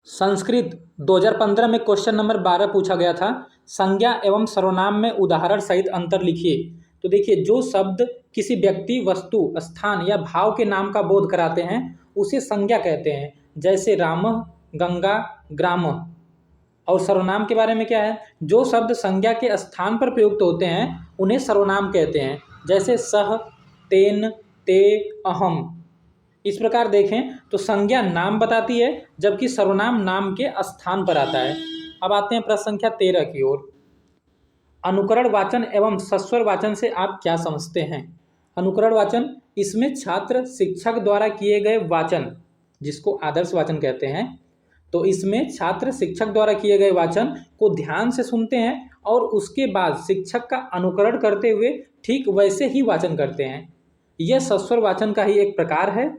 संस्कृत 2015 में question number 12 पूछा गया था। संज्ञा एवं सर्वनाम में उदाहरण सहित अंतर लिखिए। तो देखिए, जो शब्द किसी व्यक्ति, वस्तु, स्थान या भाव के नाम का बोध कराते हैं उसे संज्ञा कहते हैं। जैसे रामः, गंगा, ग्रामः। और सर्वनाम के बारे में क्या है? जो शब्द संज्ञा के स्थान पर प्रयुक्त होते हैं उन्हें सर्वनाम कहते हैं। जैसे सह, तेन, ते, अहम। इस प्रकार देखें तो संज्ञा नाम बताती है जबकि सर्वनाम नाम के स्थान पर आता है। अब आते हैं प्रश्न संख्या 13 की ओर। अनुकरण वाचन एवं सस्वर वाचन से आप क्या समझते हैं? अनुकरण वाचन, इसमें छात्र शिक्षक द्वारा किए गए वाचन, जिसको आदर्श वाचन कहते हैं, तो इसमें छात्र शिक्षक द्वारा किए गए वाचन को ध्यान से सुनते हैं और उसके बाद शिक्षक का अनुकरण करते हुए ठीक वैसे ही वाचन करते हैं। यह सस्वर वाचन का ही एक प्रकार है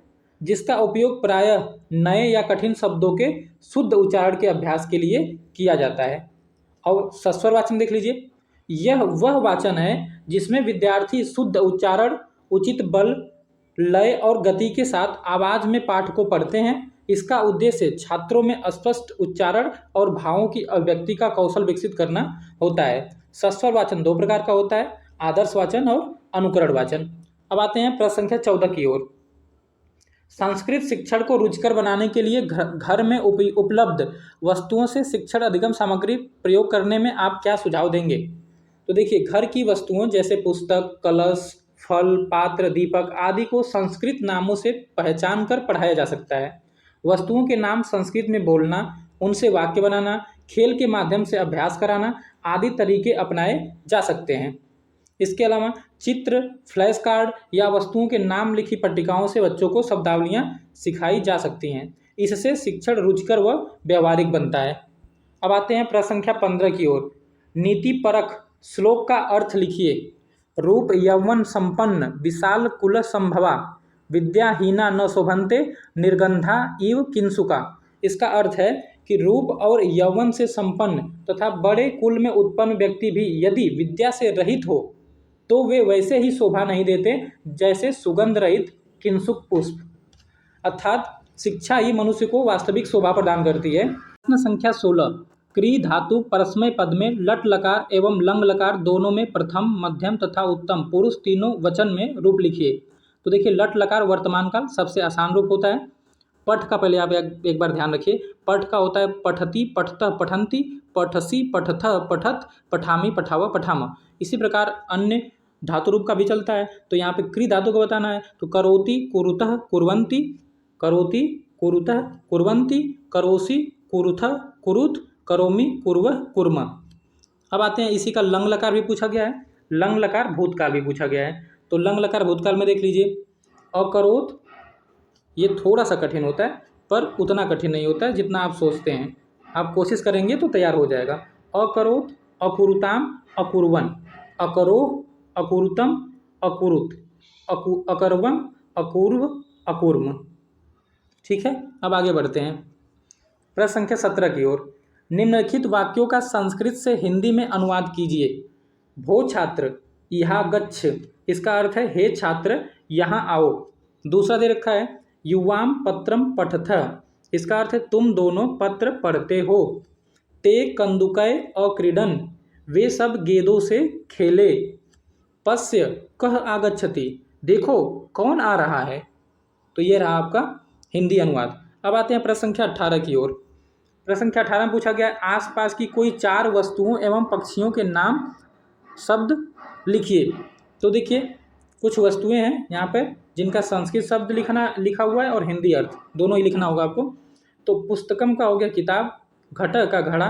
जिसका उपयोग प्रायः नए या कठिन शब्दों के शुद्ध उच्चारण के अभ्यास के लिए किया जाता है। और सस्वर वाचन देख लीजिए, यह वह वाचन है जिसमें विद्यार्थी शुद्ध उच्चारण, उचित बल, लय और गति के साथ आवाज में पाठ को पढ़ते हैं। इसका उद्देश्य छात्रों में स्पष्ट उच्चारण और भावों की अभिव्यक्ति का कौशल विकसित करना होता है। सस्वर वाचन दो प्रकार का होता है, आदर्श वाचन और अनुकरण वाचन। अब आते हैं प्रश्न संख्या 14 की ओर। संस्कृत शिक्षण को रुचिकर बनाने के लिए घर में उपलब्ध वस्तुओं से शिक्षण अधिगम सामग्री प्रयोग करने में आप क्या सुझाव देंगे? तो देखिए, घर की वस्तुओं जैसे पुस्तक, कलश, फल, पात्र, दीपक आदि को संस्कृत नामों से पहचान कर पढ़ाया जा सकता है। वस्तुओं के नाम संस्कृत में बोलना, उनसे वाक्य बनाना, खेल के माध्यम से अभ्यास कराना आदि तरीके अपनाए जा सकते हैं। इसके अलावा चित्र, फ्लैश कार्ड या वस्तुओं के नाम लिखी पट्टिकाओं से बच्चों को शब्दावलियाँ सिखाई जा सकती हैं। इससे शिक्षण रुचिकर व व्यवहारिक बनता है। अब आते हैं प्रश्न संख्या 15 की ओर। नीति परक श्लोक का अर्थ लिखिए। रूप यौवन संपन्न विशाल कुल संभवा विद्याहीना न शोभन्ते निर्गंधा इव किंसुका। इसका अर्थ है कि रूप और यौवन से संपन्न तथा बड़े कुल में उत्पन्न व्यक्ति भी यदि विद्या से रहित हो तो वे वैसे ही शोभा नहीं देते जैसे सुगंध रहित किंसुक पुष्प। अर्थात शिक्षा ही मनुष्य को वास्तविक शोभा प्रदान करती है। प्रश्न संख्या 16। क्री धातु परस्मय पद में लट लकार एवं लंग लकार दोनों में प्रथम, मध्यम तथा उत्तम पुरुष तीनों वचन में रूप लिखिए। तो देखिए, लट लकार वर्तमान काल सबसे आसान रूप होता है। पठ का पहले आप एक बार ध्यान रखिए। पठ का होता है पठती, पठतः, पठन्ति, पठसी, पठथः, पठत, पठामी, पठाव, पठाम। इसी प्रकार अन्य धातु रूप का भी चलता है। तो यहाँ पे क्री धातु को बताना है तो करोति, कुरुतः, कुर्वन्ति, करोति, कुरुतः, कुर्वन्ति, करोसि, कुरुथः, कुरुत, करोमि, कुर्वः, कुर्म। अब आते हैं, इसी का लंग लकार भी पूछा गया है। लंग लकार भूतकाल भी पूछा गया है। तो लंग लकार भूतकाल में देख लीजिए, अकरोत, ये थोड़ा सा कठिन होता है पर उतना कठिन नहीं होता है जितना आप सोचते हैं। आप कोशिश करेंगे तो तैयार हो जाएगा। अकरोत, अकुरुताम, अकुर्वन, अकरोह, अकुरुतम, अकुरुत, अकर्वम, अपूर्व, अकुर्म। ठीक है, अब आगे बढ़ते हैं प्रश्न संख्या 17 की ओर। निम्नलिखित वाक्यों का संस्कृत से हिंदी में अनुवाद कीजिए। भो छात्र यहाँ गच्छ, इसका अर्थ है हे छात्र यहाँ आओ। दूसरा दे रखा है युवाम पत्रम पठथ, इसका अर्थ है तुम दोनों पत्र पढ़ते हो। ते कंदुकय अक्रीडन, वे सब गेंदों से खेले। पश्य कह आगच्छति, देखो कौन आ रहा है। तो ये रहा आपका हिंदी अनुवाद। अब आते हैं प्रश्न संख्या 18 की ओर। प्रश्न संख्या 18 में पूछा गया आसपास की कोई 4 वस्तुओं एवं पक्षियों के नाम शब्द लिखिए। तो देखिए, कुछ वस्तुएं हैं यहाँ पे जिनका संस्कृत शब्द लिखा हुआ है और हिंदी अर्थ दोनों ही लिखना होगा आपको। तो पुस्तकम का हो गया किताब, घट का घड़ा,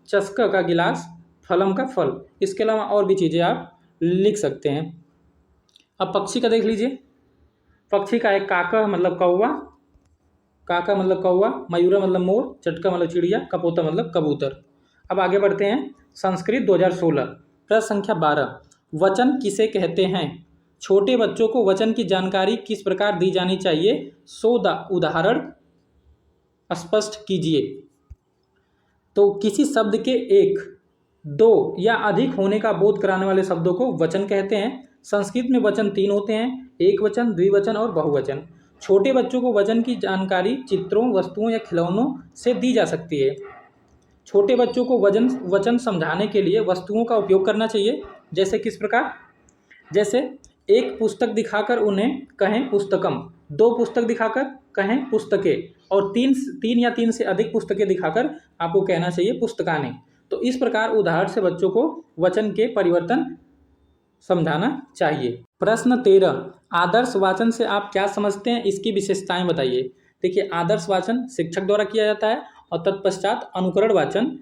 चस्क का गिलास, फलम का फल। इसके अलावा और भी चीज़ें आप लिख सकते हैं। अब पक्षी का देख लीजिए। पक्षी का है काका मतलब कौवा, काका मतलब कौवा, मयूरा मतलब मोर, चटका मतलब चिड़िया, कपोता मतलब कबूतर। अब आगे बढ़ते हैं संस्कृत 2016। प्रश्न संख्या 12। वचन किसे कहते हैं? छोटे बच्चों को वचन की जानकारी किस प्रकार दी जानी चाहिए, सो उदाहरण स्पष्ट कीजिए। तो किसी शब्द के एक, दो या अधिक होने का बोध कराने वाले शब्दों को वचन कहते हैं। संस्कृत में वचन 3 होते हैं, एक वचन, द्विवचन और बहुवचन। छोटे बच्चों को वजन की जानकारी चित्रों, वस्तुओं या खिलौनों से दी जा सकती है। छोटे बच्चों को वजन समझाने के लिए वस्तुओं का उपयोग करना चाहिए। जैसे किस प्रकार? जैसे एक पुस्तक दिखाकर उन्हें कहें पुस्तकम, दो पुस्तक दिखाकर कहें पुस्तकें, और तीन तीन या तीन से अधिक पुस्तकें दिखाकर आपको कहना चाहिए पुस्तकाने। तो इस प्रकार उदाहरण से बच्चों को वचन के परिवर्तन समझाना चाहिए। प्रश्न 13, आदर्श वाचन से आप क्या समझते हैं, इसकी विशेषताएं बताइए। देखिए, आदर्श वाचन शिक्षक द्वारा किया जाता है और तत्पश्चात अनुकरण वाचन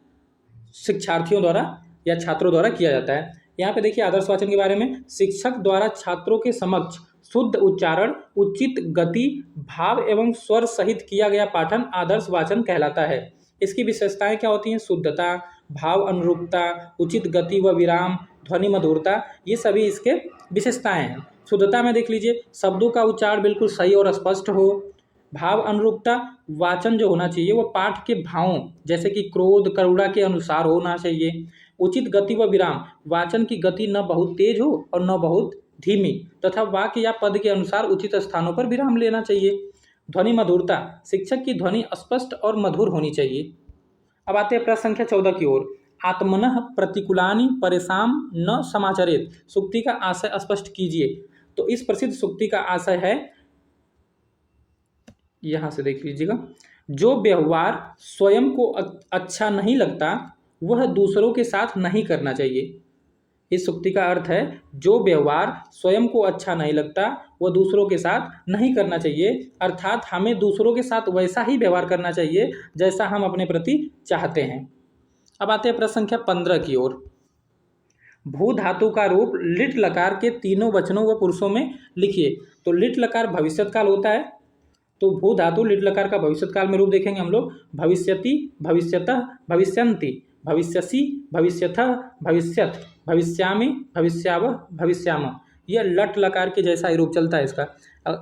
शिक्षार्थियों द्वारा या छात्रों द्वारा किया जाता है। यहाँ पे देखिए आदर्श वाचन के बारे में, शिक्षक द्वारा छात्रों के समक्ष शुद्ध उच्चारण, उचित गति, भाव एवं स्वर सहित किया गया पाठन आदर्श वाचन कहलाता है। इसकी विशेषताएं क्या होती हैं? शुद्धता, भाव अनुरूपता, उचित गति व विराम, ध्वनि मधुरता, ये सभी इसके विशेषताएं हैं। शुद्धता में देख लीजिए, शब्दों का उच्चारण बिल्कुल सही और स्पष्ट हो। भाव अनुरूपता, वाचन जो होना चाहिए वो पाठ के भावों जैसे कि क्रोध, करुणा के अनुसार होना चाहिए। उचित गति व विराम, वाचन की गति न बहुत तेज हो और न बहुत धीमी, तथा वाक्य या पद के अनुसार उचित स्थानों पर विराम लेना चाहिए। ध्वनि मधुरता, शिक्षक की ध्वनि स्पष्ट और मधुर होनी चाहिए। अब आते हैं प्रश्न संख्या 14 की ओर। आत्मनः प्रतिकूलानि परेशान न समाचरेत, सूक्ति का आशय स्पष्ट कीजिए। तो इस प्रसिद्ध सूक्ति का आशय है, यहां से देख लीजिएगा, जो व्यवहार स्वयं को अच्छा नहीं लगता वह दूसरों के साथ नहीं करना चाहिए। इस सूक्ति का अर्थ है, जो व्यवहार स्वयं को अच्छा नहीं लगता वह दूसरों के साथ नहीं करना चाहिए, अर्थात हमें दूसरों के साथ वैसा ही व्यवहार करना चाहिए जैसा हम अपने प्रति चाहते हैं। अब आते हैं प्रश्न संख्या 15 की ओर। भू धातु का रूप लिट लकार के तीनों वचनों व पुरुषों में लिखिए। तो लिट लकार भविष्यत काल होता है, तो भू धातु लिट लकार का भविष्यत काल में रूप देखेंगे हम लोग। भविष्यति, भविष्यतः, भविष्यन्ति, भविष्यसि, भविष्यथः, भविष्यत्, भविष्यामि, भविष्यावः, भविष्यामः। यह लट लकार के जैसा ही रूप चलता है इसका।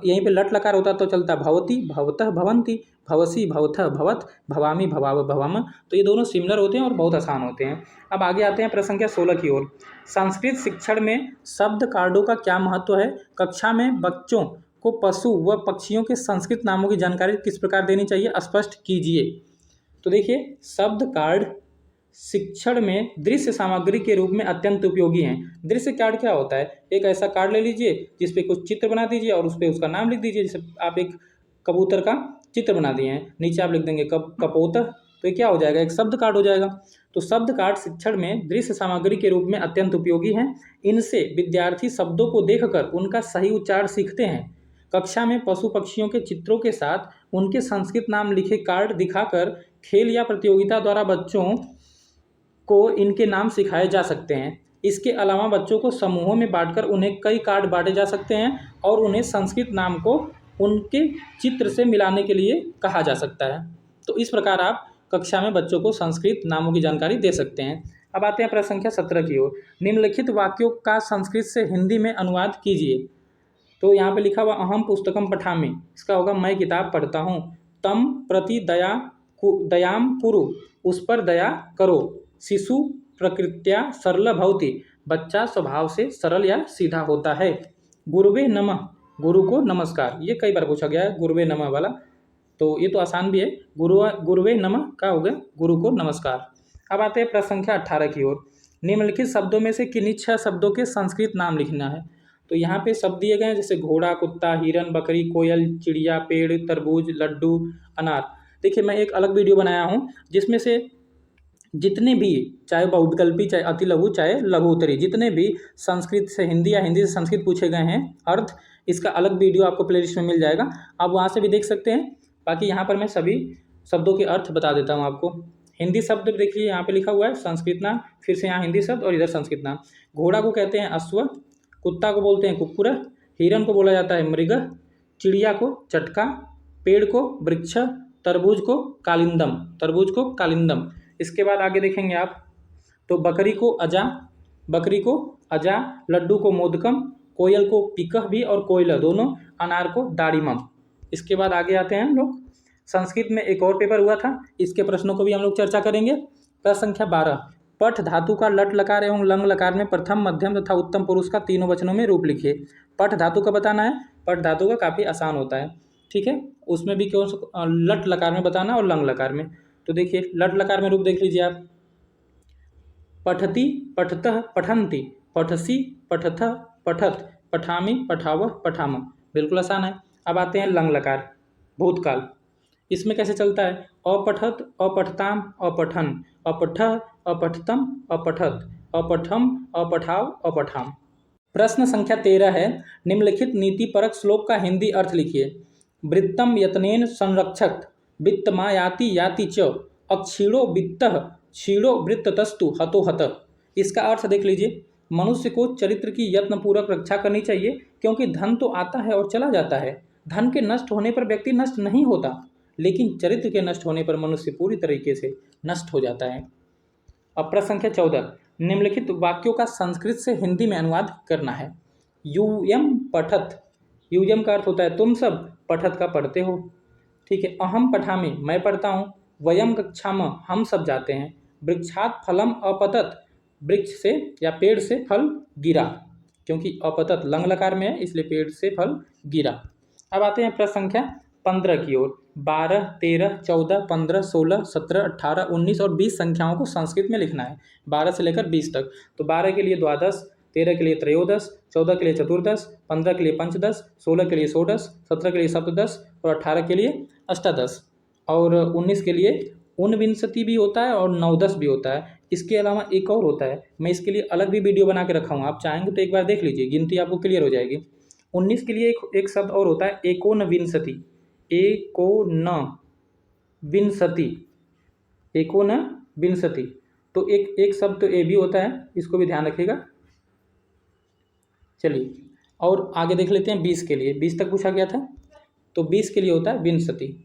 यहीं पे लट लकार होता तो चलता भवति, भवतः, भवन्ति, भवसि, भवथः, भवत्, भवामि, भवावः, भवामः। तो ये दोनों सिमिलर होते हैं और बहुत आसान होते हैं। अब आगे आते हैं प्रश्न संख्या 16 की ओर। संस्कृत शिक्षण में शब्द कार्डों का क्या महत्व है? कक्षा में बच्चों को पशु व पक्षियों के संस्कृत नामों की जानकारी किस प्रकार देनी चाहिए, स्पष्ट कीजिए। तो देखिए, शब्द कार्ड शिक्षण में दृश्य सामग्री के रूप में अत्यंत उपयोगी हैं। दृश्य कार्ड क्या होता है? एक ऐसा कार्ड ले लीजिए जिस पे कुछ चित्र बना दीजिए और उस पर उसका नाम लिख दीजिए। जैसे आप एक कबूतर का चित्र बना दिए हैं, नीचे आप लिख देंगे कपोत, तो ये क्या हो जाएगा? एक शब्द कार्ड हो जाएगा। तो शब्द कार्ड शिक्षण में दृश्य सामग्री के रूप में अत्यंत उपयोगी हैं। इनसे विद्यार्थी शब्दों को देखकर उनका सही उच्चारण सीखते हैं। कक्षा में पशु पक्षियों के चित्रों के साथ उनके संस्कृत नाम लिखे कार्ड दिखाकर खेल या प्रतियोगिता द्वारा बच्चों को इनके नाम सिखाए जा सकते हैं। इसके अलावा बच्चों को समूहों में बांटकर उन्हें कई कार्ड बांटे जा सकते हैं और उन्हें संस्कृत नाम को उनके चित्र से मिलाने के लिए कहा जा सकता है। तो इस प्रकार आप कक्षा में बच्चों को संस्कृत नामों की जानकारी दे सकते हैं। अब आते हैं प्रश्न संख्या 17 की ओर। निम्नलिखित वाक्यों का संस्कृत से हिंदी में अनुवाद कीजिए। तो यहाँ पे लिखा हुआ अहम पुस्तकम पठामि, इसका होगा मैं किताब पढ़ता हूँ। तम प्रति दयाम कुरु, उस पर दया करो। शिशु प्रकृत्या सरल भवति, बच्चा स्वभाव से सरल या सीधा होता है। गुरुवे नमः, गुरु को नमस्कार। ये कई बार पूछा गया है गुरुवे नमः वाला, तो ये तो आसान भी है। गुरुवे नमः का हो गया गुरु को नमस्कार। अब आते हैं प्रश्न संख्या 18 की ओर। निम्नलिखित शब्दों में से किन्हीं 6 शब्दों के संस्कृत नाम लिखना है। तो यहाँ पे शब्द दिए गए हैं जैसे घोड़ा, कुत्ता, हिरन, बकरी, कोयल, चिड़िया, पेड़, तरबूज, लड्डू, अनार। देखिए, मैं एक अलग वीडियो बनाया हूँ जिसमें से जितने भी, चाहे बहुविकल्पी, चाहे अति लघु, चाहे लघु उत्तरी, जितने भी संस्कृत से हिंदी या हिंदी से संस्कृत पूछे गए हैं अर्थ, इसका अलग वीडियो आपको प्लेलिस्ट में मिल जाएगा, आप वहाँ से भी देख सकते हैं। बाकी यहाँ पर मैं सभी शब्दों के अर्थ बता देता हूँ आपको। हिंदी शब्द देखिए यहाँ पे लिखा हुआ है संस्कृत नाम, फिर से यहाँ हिंदी शब्द और इधर संस्कृत नाम। घोड़ा को कहते हैं अश्व, कुत्ता को बोलते हैं कुक्कुर, हिरन को बोला जाता है मृग, चिड़िया को चटका, पेड़ को वृक्ष, तरबूज को कालिंदम। इसके बाद आगे देखेंगे आप तो बकरी को अजा, लड्डू को मोदकम, कोयल को पिकह भी और कोयला दोनों, अनार को दाड़िमम। इसके बाद आगे आते हैं हम लोग, संस्कृत में एक और पेपर हुआ था, इसके प्रश्नों को भी हम लोग चर्चा करेंगे। प्रश्न संख्या 12। पठ धातु का लट लकार एवं लंग लकार में प्रथम, मध्यम तथा उत्तम पुरुष का तीनों वचनों में रूप लिखिए। पठ धातु का बताना है। पठ धातु का काफ़ी आसान होता है। ठीक है, उसमें भी कौन सा लट लकार में बताना और लंग लकार में। तो देखिए लट लकार में रूप देख लीजिए आप, पठति पठतः पठन्ति, पठसी पठथः पठत, पठामि पठावः पठामः। बिल्कुल आसान है। अब आते हैं लंग लकार, भूतकाल। इसमें कैसे चलता है, अपठत अपठताम अपठन, अपठः अपठतम अपठत, अपठम अपठाव अपठाम। प्रश्न संख्या 13 है, निम्नलिखित नीति परक श्लोक का हिंदी अर्थ लिखिए। वृत्तम यत्नेन संरक्षक, वित्तमा याति याति च, अक्षीणो वित्तः क्षीणो वृत्ततस्तु हतो हतः। इसका अर्थ देख लीजिए, मनुष्य को चरित्र की यत्नपूर्वक रक्षा करनी चाहिए, क्योंकि धन तो आता है और चला जाता है। धन के नष्ट होने पर व्यक्ति नष्ट नहीं होता, लेकिन चरित्र के नष्ट होने पर मनुष्य पूरी तरीके से नष्ट हो जाता है। अब प्रश्न संख्या 14, निम्नलिखित वाक्यों का संस्कृत से हिंदी में अनुवाद करना है। यूयम पठत, यूयम का अर्थ होता है तुम सब, पठत का पढ़ते हो। ठीक है, अहम पठामि, मैं पढ़ता हूँ। वयम गच्छामः, हम सब जाते हैं। वृक्षात फलम अपतत, वृक्ष से या पेड़ से फल गिरा, क्योंकि अपतत लंग लकार में है इसलिए पेड़ से फल गिरा। अब आते हैं प्रश्न संख्या 15 की ओर। 12, 13, 14, 15, 16, 17, 18, 19 और 20 संख्याओं को संस्कृत में लिखना है, 12 से लेकर 20 तक। तो 12 के लिए द्वादश, 13 के लिए त्रयोदश, 14 के लिए चतुर्दश, 15 के लिए पंचदश, 16 के लिए षोडश, 17 के लिए सप्तदश और 18 के लिए अष्टादश, और 19 के लिए ऊनविंशति भी होता है और नवदश भी होता है। इसके अलावा एक और होता है, मैं इसके लिए अलग भी वीडियो बना के रखा हूँ, आप चाहेंगे तो एक बार देख लीजिए, गिनती आपको क्लियर हो जाएगी। 19 के लिए एक शब्द और होता है एकोनविंशति, एकोनविंशति, एकोनविंशति। तो एक शब्द तो ए भी होता है, इसको भी ध्यान रखिएगा। चलिए और आगे देख लेते हैं 20 के लिए, 20 तक पूछा गया था, तो 20 के लिए होता है विंशति।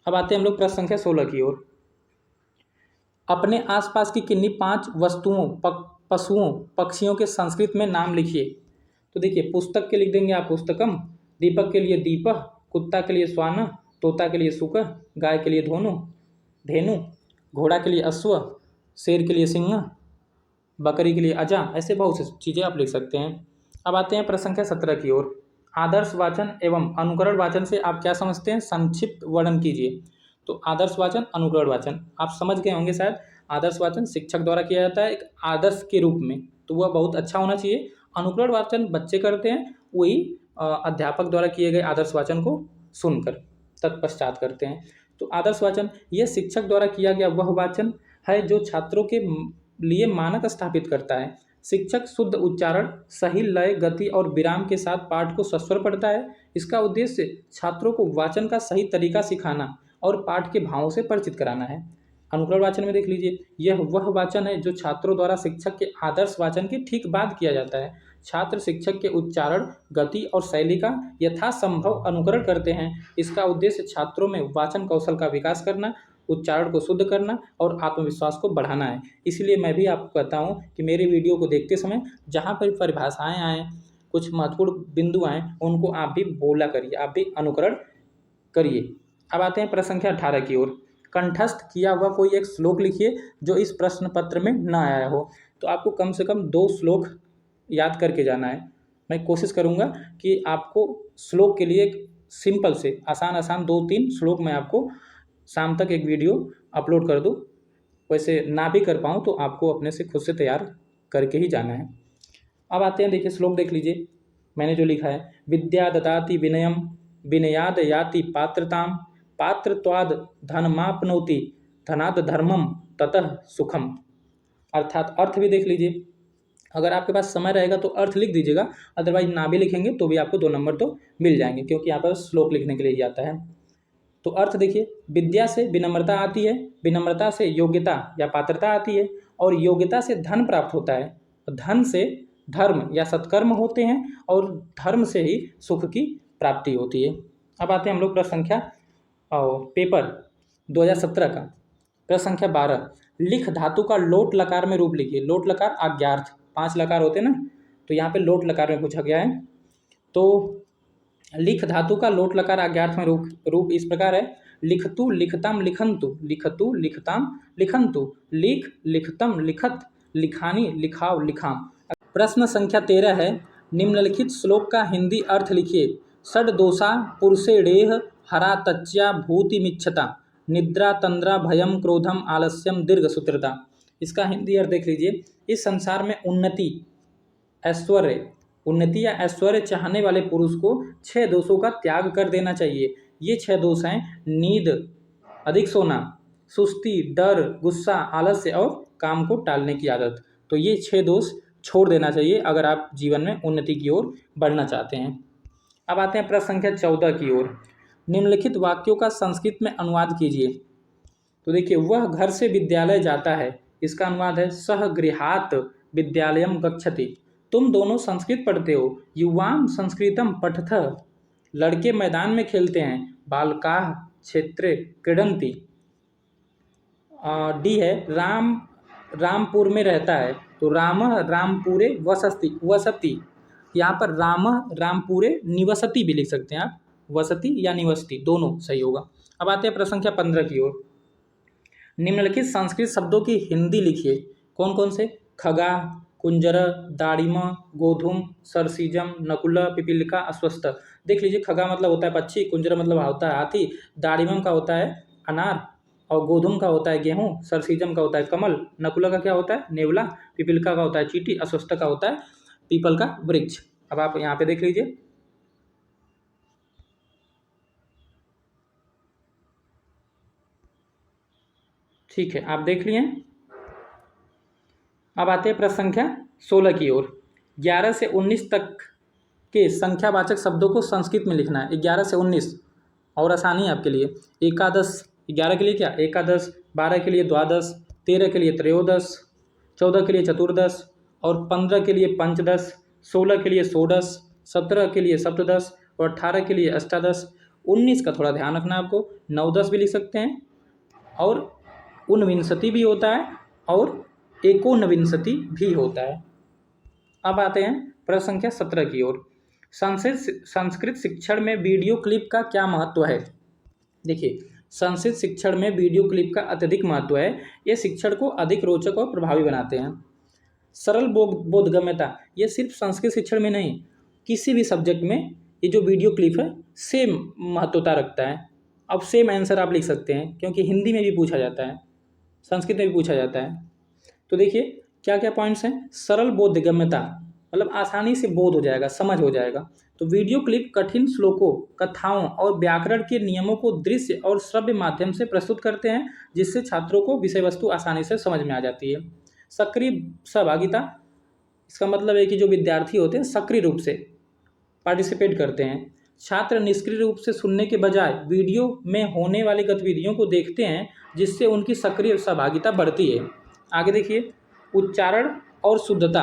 अब आते हैं हम लोग प्रश्न संख्या 16 की ओर। अपने आसपास की किन्हीं 5 वस्तुओं, पशुओं, पक्षियों के संस्कृत में नाम लिखिए। तो देखिए पुस्तक के लिख देंगे आप पुस्तकम, दीपक के लिए दीपः, कुत्ता के लिए श्वान, तोता के लिए सुकः, गाय के लिए धेनु, घोड़ा के लिए अश्व, शेर के लिए सिंह, बकरी के लिए अजा। ऐसे बहुत सी चीज़ें आप लिख सकते हैं। अब आते हैं प्रश्न संख्या 17 की ओर। आदर्श वाचन एवं अनुकरण वाचन से आप क्या समझते हैं, संक्षिप्त वर्णन कीजिए। तो आदर्श वाचन, अनुकरण वाचन आप समझ गए होंगे शायद। आदर्श वाचन शिक्षक द्वारा किया जाता है एक आदर्श के रूप में, तो वह बहुत अच्छा होना चाहिए। अनुकरण वाचन बच्चे करते हैं, वही अध्यापक द्वारा किए गए आदर्श वाचन को सुनकर तत्पश्चात करते हैं। तो आदर्श वाचन यह शिक्षक द्वारा किया गया वह वाचन है जो छात्रों के लिए मानक स्थापित करता है। शिक्षक शुद्ध उच्चारण, सही लय, गति और विराम के साथ पाठ को सस्वर पढ़ता है। इसका उद्देश्य छात्रों को वाचन का सही तरीका सिखाना और पाठ के भावों से परिचित कराना है। अनुकरण वाचन में देख लीजिए, यह वह वाचन है जो छात्रों द्वारा शिक्षक के आदर्श वाचन के ठीक बाद किया जाता है। छात्र शिक्षक के उच्चारण, गति और शैली का यथासंभव अनुकरण करते हैं। इसका उद्देश्य छात्रों में वाचन कौशल का विकास करना, उच्चारण को शुद्ध करना और आत्मविश्वास को बढ़ाना है। इसलिए मैं भी आपको कहता हूँ कि मेरे वीडियो को देखते समय जहाँ पर परिभाषाएँ आएँ, कुछ महत्वपूर्ण बिंदु आएँ, उनको आप भी बोला करिए, आप भी अनुकरण करिए। अब आते हैं प्रश्न संख्या 18 की ओर। कंठस्थ किया हुआ कोई एक श्लोक लिखिए जो इस प्रश्न पत्र में न आया हो। तो आपको कम से कम 2 श्लोक याद करके जाना है। मैं कोशिश करूँगा कि आपको श्लोक के लिए एक सिंपल से आसान 2-3 श्लोक मैं आपको शाम तक एक वीडियो अपलोड कर दूँ। वैसे ना भी कर पाऊँ तो आपको अपने से खुद से तैयार करके ही जाना है। अब आते हैं, देखिए श्लोक देख लीजिए, मैंने जो लिखा है, विद्या ददाति विनयम, विनयाद याति पात्रताम, पात्रत्वाद धनमाप्नोति, धनाद धर्मम, ततः सुखम। अर्थात अर्थ भी देख लीजिए, अगर आपके पास समय रहेगा तो अर्थ लिख दीजिएगा, अदरवाइज ना भी लिखेंगे तो भी आपको 2 नंबर तो मिल जाएंगे, क्योंकि यहाँ पर श्लोक लिखने के लिए ही आता है। तो अर्थ देखिए, विद्या से विनम्रता आती है, विनम्रता से योग्यता या पात्रता आती है, और योग्यता से धन प्राप्त होता है, धन से धर्म या सत्कर्म होते हैं, और धर्म से ही सुख की प्राप्ति होती है। अब आते हैं हम लोग प्रश्न संख्या पेपर 2017 का प्रश्न संख्या 12। लिख धातु का लोट लकार में रूप लिखिए। लोट लकार आज्ञार्थ, 5 लकार होते हैं ना, तो यहाँ पे लोट लकार में पूछा गया है। तो लिख धातु का लोट लकार आज्ञार्थ में रूप इस प्रकार है, लिखतु लिखताम लिखंतु, लिखतु लिखताम लिखंतु, लिख लिखतम लिखत, लिखानी लिखाव लिखाम। प्रश्न संख्या 13 है, निम्नलिखित श्लोक का हिंदी अर्थ लिखिए। षड दोषा पुरुषेडेह हरा तच्या भूतिमिच्छता निद्रा तंद्रा भयम क्रोधम आलस्यम दीर्घ सूत्रता। इसका हिंदी अर्थ देख लीजिए। इस संसार में उन्नति या ऐश्वर्य चाहने वाले पुरुष को 6 दोषों का त्याग कर देना चाहिए। ये 6 दोष हैं: नींद, अधिक सोना, सुस्ती, डर, गुस्सा, आलस्य और काम को टालने की आदत। तो ये 6 दोष छोड़ देना चाहिए अगर आप जीवन में उन्नति की ओर बढ़ना चाहते हैं। अब आते हैं प्रश्न संख्या 14 की ओर। निम्नलिखित वाक्यों का संस्कृत में अनुवाद कीजिए। तो देखिए, वह घर से विद्यालय जाता है, इसका अनुवाद है सह गृहात् विद्यालयम गच्छति। तुम दोनों संस्कृत पढ़ते हो, युवाम संस्कृतम पठथ। लड़के मैदान में खेलते हैं, बालकाः क्षेत्रे क्रीडन्ति। डी है राम रामपुर में रहता है, तो रामः रामपुरे वसति। यहाँ पर रामः रामपुरे निवसति भी लिख सकते हैं आप, वसति या निवसति दोनों सही होगा। अब आते हैं प्रश्न संख्या 15 की ओर। निम्नलिखित संस्कृत शब्दों की हिंदी लिखिए। कौन कौन से? खगा, कुंजर, दाड़िम, गोधूम, सरसीजम, नकुल, पिपीलिका, अस्वस्थ। देख लीजिए, खगा मतलब होता है पक्षी, कुंजर मतलब होता है हाथी, दाड़िमम का होता है अनार, और गोधूम का होता है गेहूं, सरसीजम का होता है कमल, नकुला का क्या होता है नेवला, पिपीलिका का होता है चींटी, अस्वस्थ का होता है पीपल का वृक्ष। अब आप यहाँ पे देख लीजिए, ठीक है, आप देख लिए। अब आते हैं प्रश्न संख्या 16 की ओर। 11 से 19 तक के संख्यावाचक शब्दों को संस्कृत में लिखना है। 11 से 19 और आसानी है आपके लिए। एकादश, 11 के लिए क्या एकादश, 12 के लिए द्वादश, 13 के लिए त्रयोदश, 14 के लिए चतुर्दश और 15 के लिए पंचदश, 16 के लिए षोडश, 17 के लिए सप्तदश और 18 के लिए अष्टादश। 19 का थोड़ा ध्यान रखना आपको, नवदश भी लिख सकते हैं और ऊनविंशति भी होता है और एकोनविंशति भी होता है। अब आते हैं प्रश्न संख्या 17 की ओर। संस्कृत शिक्षण में वीडियो क्लिप का क्या महत्व है? देखिए, संस्कृत शिक्षण में वीडियो क्लिप का अत्यधिक महत्व है। ये शिक्षण को अधिक रोचक और प्रभावी बनाते हैं। सरल बोधगम्यता, ये सिर्फ संस्कृत शिक्षण में नहीं, किसी भी सब्जेक्ट में ये जो वीडियो क्लिप है सेम महत्वता रखता है। अब सेम आंसर आप लिख सकते हैं क्योंकि हिंदी में भी पूछा जाता है, संस्कृत में भी पूछा जाता है। तो देखिए क्या क्या पॉइंट्स हैं। सरल बोधगम्यता मतलब आसानी से बोध हो जाएगा, समझ हो जाएगा। तो वीडियो क्लिप कठिन श्लोकों, कथाओं और व्याकरण के नियमों को दृश्य और श्रव्य माध्यम से प्रस्तुत करते हैं, जिससे छात्रों को विषय वस्तु आसानी से समझ में आ जाती है। सक्रिय सहभागिता, इसका मतलब है कि जो विद्यार्थी होते हैं सक्रिय रूप से पार्टिसिपेट करते हैं। छात्र निष्क्रिय रूप से सुनने के बजाय वीडियो में होने वाली गतिविधियों को देखते हैं, जिससे उनकी सक्रिय सहभागिता बढ़ती है। आगे देखिए, उच्चारण और शुद्धता।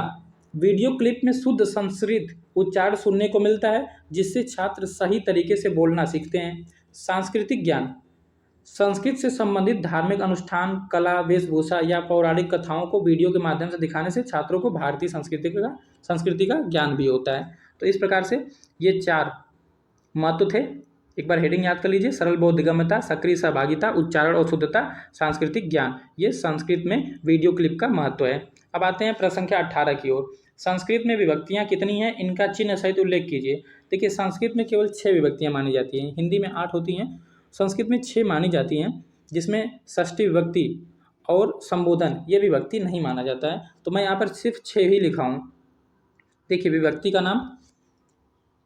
वीडियो क्लिप में शुद्ध संस्कृत उच्चारण सुनने को मिलता है, जिससे छात्र सही तरीके से बोलना सीखते हैं। सांस्कृतिक ज्ञान, संस्कृत से संबंधित धार्मिक अनुष्ठान, कला, वेशभूषा या पौराणिक कथाओं को वीडियो के माध्यम से दिखाने से छात्रों को भारतीय संस्कृति का ज्ञान भी होता है। तो इस प्रकार से ये 4 महत्व थे। एक बार हेडिंग याद कर लीजिए, सरल बोधगम्यता, सक्रिय सहभागिता, उच्चारण और शुद्धता, सांस्कृतिक ज्ञान, ये संस्कृत में वीडियो क्लिप का महत्व है। अब आते हैं प्रश्न संख्या 18 की ओर। संस्कृत में विभक्तियां कितनी हैं, इनका चिन्ह सहित उल्लेख कीजिए। देखिए, संस्कृत में केवल 6 विभक्तियां मानी जाती हैं, हिंदी में 8 होती हैं, संस्कृत में 6 मानी जाती हैं, जिसमें षष्ठी विभक्ति और संबोधन ये विभक्ति नहीं माना जाता है। तो मैं यहाँ पर सिर्फ 6 ही लिखा हूँ। देखिए, विभक्ति का नाम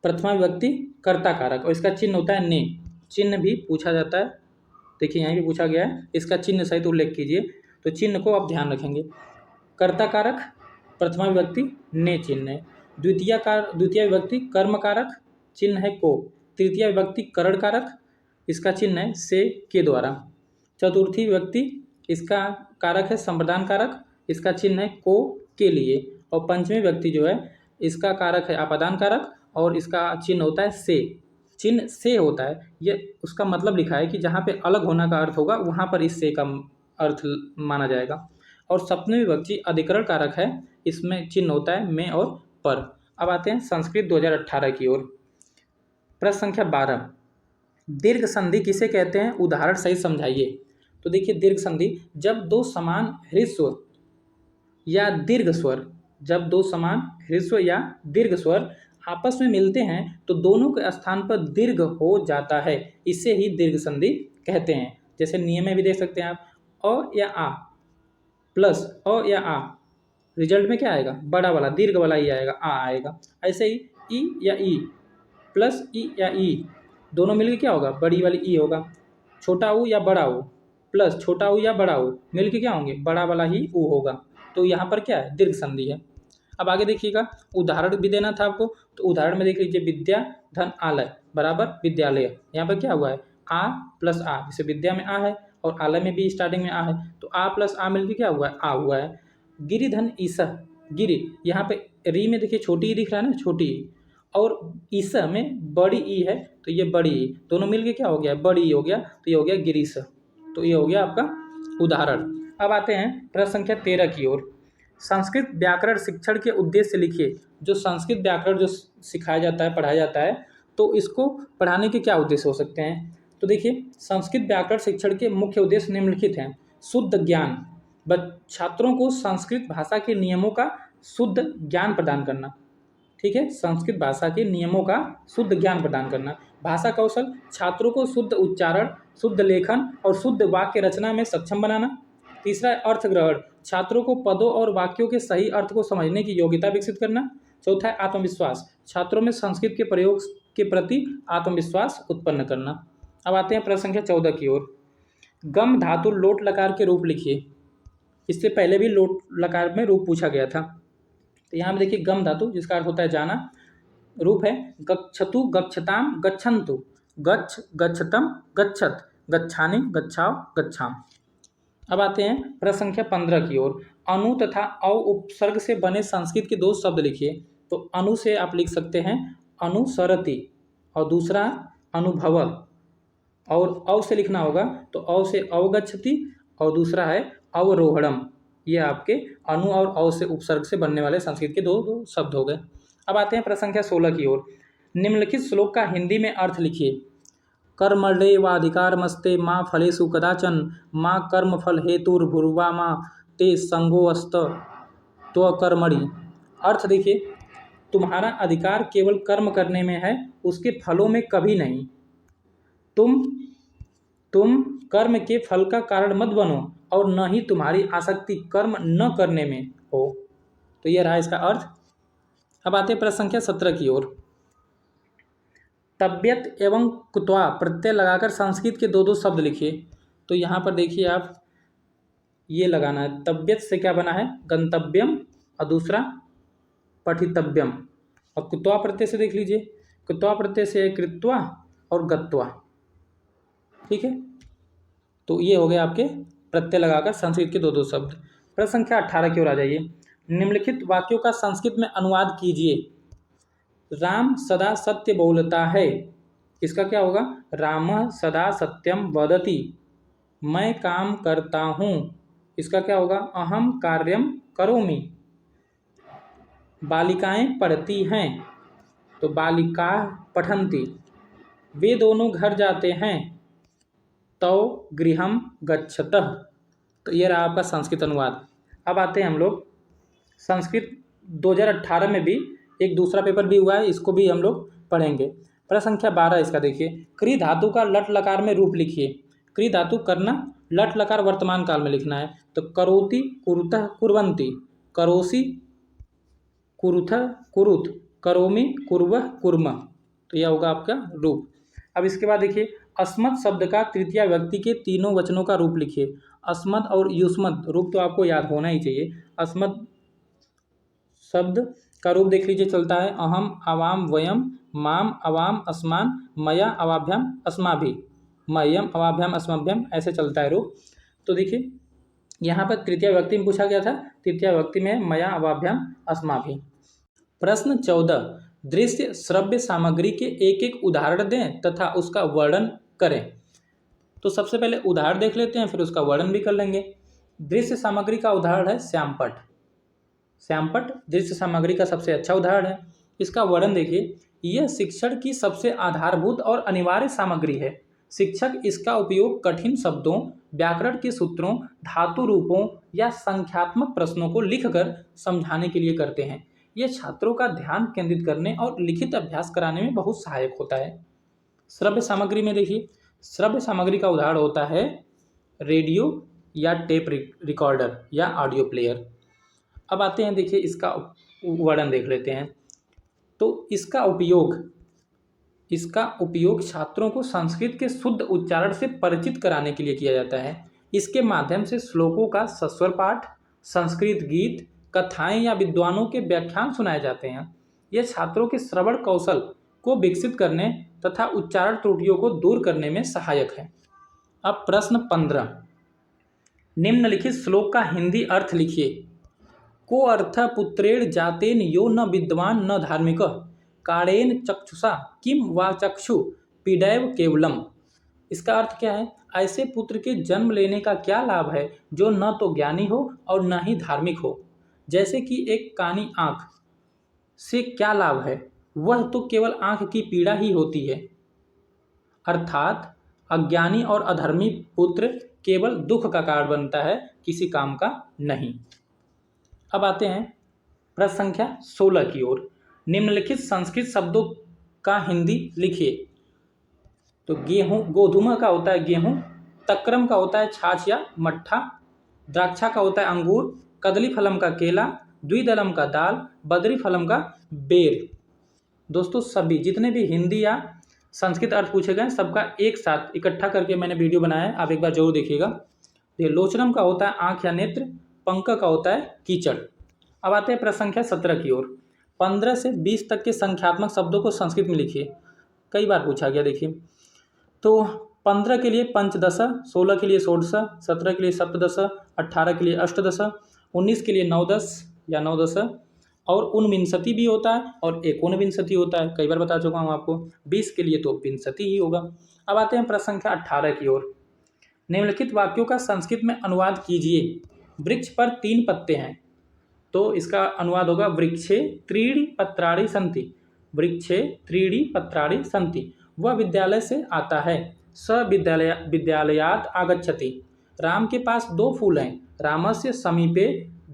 प्रथमा विभक्ति कर्ता कारक और इसका चिन्ह होता है ने। चिन्ह भी पूछा जाता है, देखिए यहाँ भी पूछा गया है, इसका चिन्ह सहित उल्लेख कीजिए। तो चिन्ह को आप ध्यान रखेंगे। कर्ता कारक प्रथमा विभक्ति ने चिन्ह है। द्वितीय विभक्ति कर्म कारक चिन्ह है को। तृतीय विभक्ति करण कारक, इसका चिन्ह है से के द्वारा। चतुर्थी विभक्ति इसका कारक है संप्रदान कारक, इसका चिन्ह है को के लिए। और पंचमी विभक्ति जो है इसका कारक है अपादान कारक और इसका चिन्ह होता है से। चिन्ह से होता है, ये उसका मतलब लिखा है कि जहाँ पे अलग होना का अर्थ होगा वहाँ पर इस से का अर्थ माना जाएगा। और सप्तमी विभक्ति अधिकरण कारक है, इसमें चिन्ह होता है में और पर। अब आते हैं संस्कृत 2018 की ओर। प्रश्न संख्या 12, दीर्घ संधि किसे कहते हैं, उदाहरण सहित समझाइए। तो देखिए, दीर्घ संधि जब दो समान ह्रस्व या दीर्घ स्वर आपस में मिलते हैं तो दोनों के स्थान पर दीर्घ हो जाता है, इसे ही दीर्घ संधि कहते हैं। जैसे नियम में भी देख सकते हैं आप, अ या आ प्लस अ या आ, रिजल्ट में क्या आएगा, बड़ा वाला दीर्घ वाला ही आएगा, आ आएगा। ऐसे ही ई या ई प्लस ई या ई, दोनों मिलके क्या होगा, बड़ी वाली ई होगा। छोटा ऊ या बड़ा ऊ प्लस छोटा ऊ या बड़ा ऊ मिलके क्या होंगे, बड़ा वाला ही ऊ होगा। तो यहाँ पर क्या है, दीर्घ संधि है। अब आगे देखिएगा, उदाहरण भी देना था आपको, तो उदाहरण में देख लीजिए, विद्या धन आलय बराबर विद्यालय। यहाँ पर क्या हुआ है, आ प्लस आ, जैसे विद्या में आ है और आलय में भी स्टार्टिंग में आ है, तो आ प्लस आ मिलके क्या हुआ है, आ हुआ है। गिरि धन ईसा, गिरि यहाँ पे री में देखिए छोटी ई दिख रहा है ना, छोटी ई, और ईसा में बड़ी ई है, तो ये बड़ी ई, दोनों मिलके क्या हो गया, बड़ी ई हो गया, तो ये हो गया गिरीश। तो ये हो गया आपका उदाहरण। अब आते हैं प्रश्न संख्या 13 की ओर। संस्कृत व्याकरण शिक्षण के उद्देश्य से लिखिए। जो संस्कृत व्याकरण जो सिखाया जाता है, पढ़ाया जाता है, तो इसको पढ़ाने के क्या उद्देश्य हो सकते हैं। तो देखिए, संस्कृत व्याकरण शिक्षण के मुख्य उद्देश्य निम्नलिखित हैं। शुद्ध ज्ञान, छात्रों को संस्कृत भाषा के नियमों का शुद्ध ज्ञान प्रदान करना। ठीक है, संस्कृत भाषा के नियमों का शुद्ध ज्ञान प्रदान करना। भाषा कौशल, छात्रों को शुद्ध उच्चारण, शुद्ध लेखन और शुद्ध वाक्य रचना में सक्षम बनाना। तीसरा है अर्थ ग्रहण, छात्रों को पदों और वाक्यों के सही अर्थ को समझने की योग्यता विकसित करना। चौथा है आत्मविश्वास, छात्रों में संस्कृत के प्रयोग के प्रति आत्मविश्वास उत्पन्न करना। अब आते हैं प्रश्न संख्या 14 की ओर। गम धातु लोट लकार के रूप लिखिए। इससे पहले भी लोट लकार में रूप पूछा गया था। तो यहाँ पे देखिए, गम धातु जिसका अर्थ होता है जाना, रूप है गच्छतु गच्छताम गच्छन्तु, गच्छ गच्छतम गच्छत, गच्छानि गच्छाओ गच्छाम। अब आते हैं प्रश्न संख्या 15 की ओर। अनु तथा औ उपसर्ग से बने संस्कृत के दो शब्द लिखिए। तो अनु से आप लिख सकते हैं अनुसरति, और दूसरा अनुभव, और औ से लिखना होगा तो औ से अवगच्छति, और दूसरा है अवरोहणम। ये आपके अनु और औ से उपसर्ग से बनने वाले संस्कृत के दो शब्द हो गए। अब आते हैं प्रश्न संख्या 16 की ओर। निम्नलिखित श्लोक का हिंदी में अर्थ लिखिए। कर्मण्येवाधिकारमस्ते माँ फलेषु कदाचन, माँ कर्मफल हेतुर्भुर्वा माँ ते संगोऽस्त त्वकर्मणि। अर्थ देखिए, तुम्हारा अधिकार केवल कर्म करने में है, उसके फलों में कभी नहीं। तुम कर्म के फल का कारण मत बनो, और न ही तुम्हारी आसक्ति कर्म न करने में हो। तो यह रहा इसका अर्थ। अब आते हैं प्रश्न संख्या 17 की ओर। तब्यत एवं कुत्वा प्रत्यय लगाकर संस्कृत के दो शब्द लिखिए। तो यहाँ पर देखिए, आप ये लगाना है, तब्यत से क्या बना है, गंतव्यम, और दूसरा पठितव्यम, और कुत्वा प्रत्यय से देख लीजिए, कुत्वा प्रत्यय से कृत्वा और गत्वा। ठीक है, तो ये हो गए आपके प्रत्यय लगाकर संस्कृत के दो शब्द। प्रश्न संख्या 18 की ओर आ जाइए। निम्नलिखित वाक्यों का संस्कृत में अनुवाद कीजिए। राम सदा सत्य बोलता है, इसका क्या होगा, रामः सदा सत्यम वदति। मैं काम करता हूँ, इसका क्या होगा, अहम कार्यम करोमि। बालिकाएं पढ़ती हैं, तो बालिका पठन्ति। वे दोनों घर जाते हैं, तौ गृहम गच्छतः। तो ये रहा आपका संस्कृत अनुवाद। अब आते हैं हम लोग संस्कृत 2018 में भी एक दूसरा पेपर भी हुआ है, इसको भी हम लोग पढ़ेंगे। प्रश्न संख्या 12 इसका देखिए। क्री धातु का लट लकार में रूप लिखिए। क्री धातु करना, लट लकार वर्तमान काल में लिखना है। तो करोति कुरुतः कुर्वन्ति, करोसि कुरुथः कुरुत, करोमि कुर्वः कुर्म। तो यह होगा आपका रूप। अब इसके बाद देखिए, अस्मत् शब्द का तृतीय व्यक्ति के तीनों वचनों का रूप लिखिए। अस्मत् और युष्मत् रूप तो आपको याद होना ही चाहिए। अस्मत् शब्द का रूप देख लीजिए, चलता है अहम अवाम वयम, माम अवाम अस्मान, मया अवाभ्याम अस्माभि, मयम अवाभ्याम अस्मभ्यम, ऐसे चलता है रूप। तो देखिए, यहाँ पर तृतीय व्यक्ति में पूछा गया था, तृतीय व्यक्ति में मया अवाभ्याम अस्माभि। प्रश्न 14। दृश्य श्रव्य सामग्री के एक एक उदाहरण दें तथा उसका वर्णन करें। तो सबसे पहले उदाहरण देख लेते हैं, फिर उसका वर्णन भी कर लेंगे। दृश्य सामग्री का उदाहरण है श्यामपट। श्यामपट दृश्य सामग्री का सबसे अच्छा उदाहरण है। इसका वर्णन देखिए, यह शिक्षण की सबसे आधारभूत और अनिवार्य सामग्री है। शिक्षक इसका उपयोग कठिन शब्दों, व्याकरण के सूत्रों, धातु रूपों या संख्यात्मक प्रश्नों को लिखकर समझाने के लिए करते हैं। यह छात्रों का ध्यान केंद्रित करने और लिखित अभ्यास कराने में बहुत सहायक होता है। श्रव्य सामग्री में देखिए, श्रव्य सामग्री का उदाहरण होता है रेडियो या टेप रिकॉर्डर या ऑडियो प्लेयर। अब आते हैं, देखिए इसका वर्णन देख लेते हैं। तो इसका उपयोग छात्रों को संस्कृत के शुद्ध उच्चारण से परिचित कराने के लिए किया जाता है। इसके माध्यम से श्लोकों का सस्वर पाठ, संस्कृत गीत, कथाएं या विद्वानों के व्याख्यान सुनाए जाते हैं। यह छात्रों के श्रवण कौशल को विकसित करने तथा उच्चारण त्रुटियों को दूर करने में सहायक है। अब प्रश्न 15, निम्नलिखित श्लोक का हिंदी अर्थ लिखिए। को अर्थ पुत्रेण जातेन यो न विद्वान न धार्मिक कारेण चक्षुषा किम वा चक्षु पीडैव केवलम। इसका अर्थ क्या है? ऐसे पुत्र के जन्म लेने का क्या लाभ है जो न तो ज्ञानी हो और न ही धार्मिक हो। जैसे कि एक कानी आँख से क्या लाभ है, वह तो केवल आँख की पीड़ा ही होती है। अर्थात अज्ञानी और अधर्मी पुत्र केवल दुख का कारण बनता है, किसी काम का नहीं। अब आते हैं प्रश्न संख्या 16 की ओर। निम्नलिखित संस्कृत शब्दों का हिंदी लिखिए। तो गेहूं, गोधूमा का होता है गेहूं, तक्रम का होता है छाछ या मट्ठा, द्राक्षा का होता है अंगूर, कदली फलम का केला, द्विदलम का दाल, बदरी फलम का बेर। दोस्तों सभी जितने भी हिंदी या संस्कृत अर्थ पूछे गए सबका एक साथ इकट्ठा करके मैंने वीडियो बनाया है, आप एक बार जरूर देखिएगा। ये लोचनम का होता है आँख या नेत्र, पंक का होता है कीचड़। अब आते हैं प्रश्न संख्या 17 की ओर। 15 से 20 तक के संख्यात्मक शब्दों को संस्कृत में लिखिए। कई बार पूछा गया, देखिए। तो 15 के लिए पंचदश, 16 के लिए षोडश, 17 के लिए सप्तदश, 18 के लिए अष्टदश, 19 के लिए नवदश या नवदश, और उनविंशति भी होता है और एकोनविंशति होता है। कई बार बता चुका हूँ आपको। 20 के लिए तो विंशति ही होगा। अब आते हैं प्रश्न संख्या 18 की ओर। निम्नलिखित वाक्यों का संस्कृत में अनुवाद कीजिए। वृक्ष पर 3 पत्ते हैं, तो इसका अनुवाद होगा वृक्षे त्रीणि पत्राणि सन्ति। वृक्षे त्रीणि पत्राणि सन्ति। वह विद्यालय से आता है। स विद्यालयात् आगच्छति। राम के पास 2 फूल हैं। रामस्य समीपे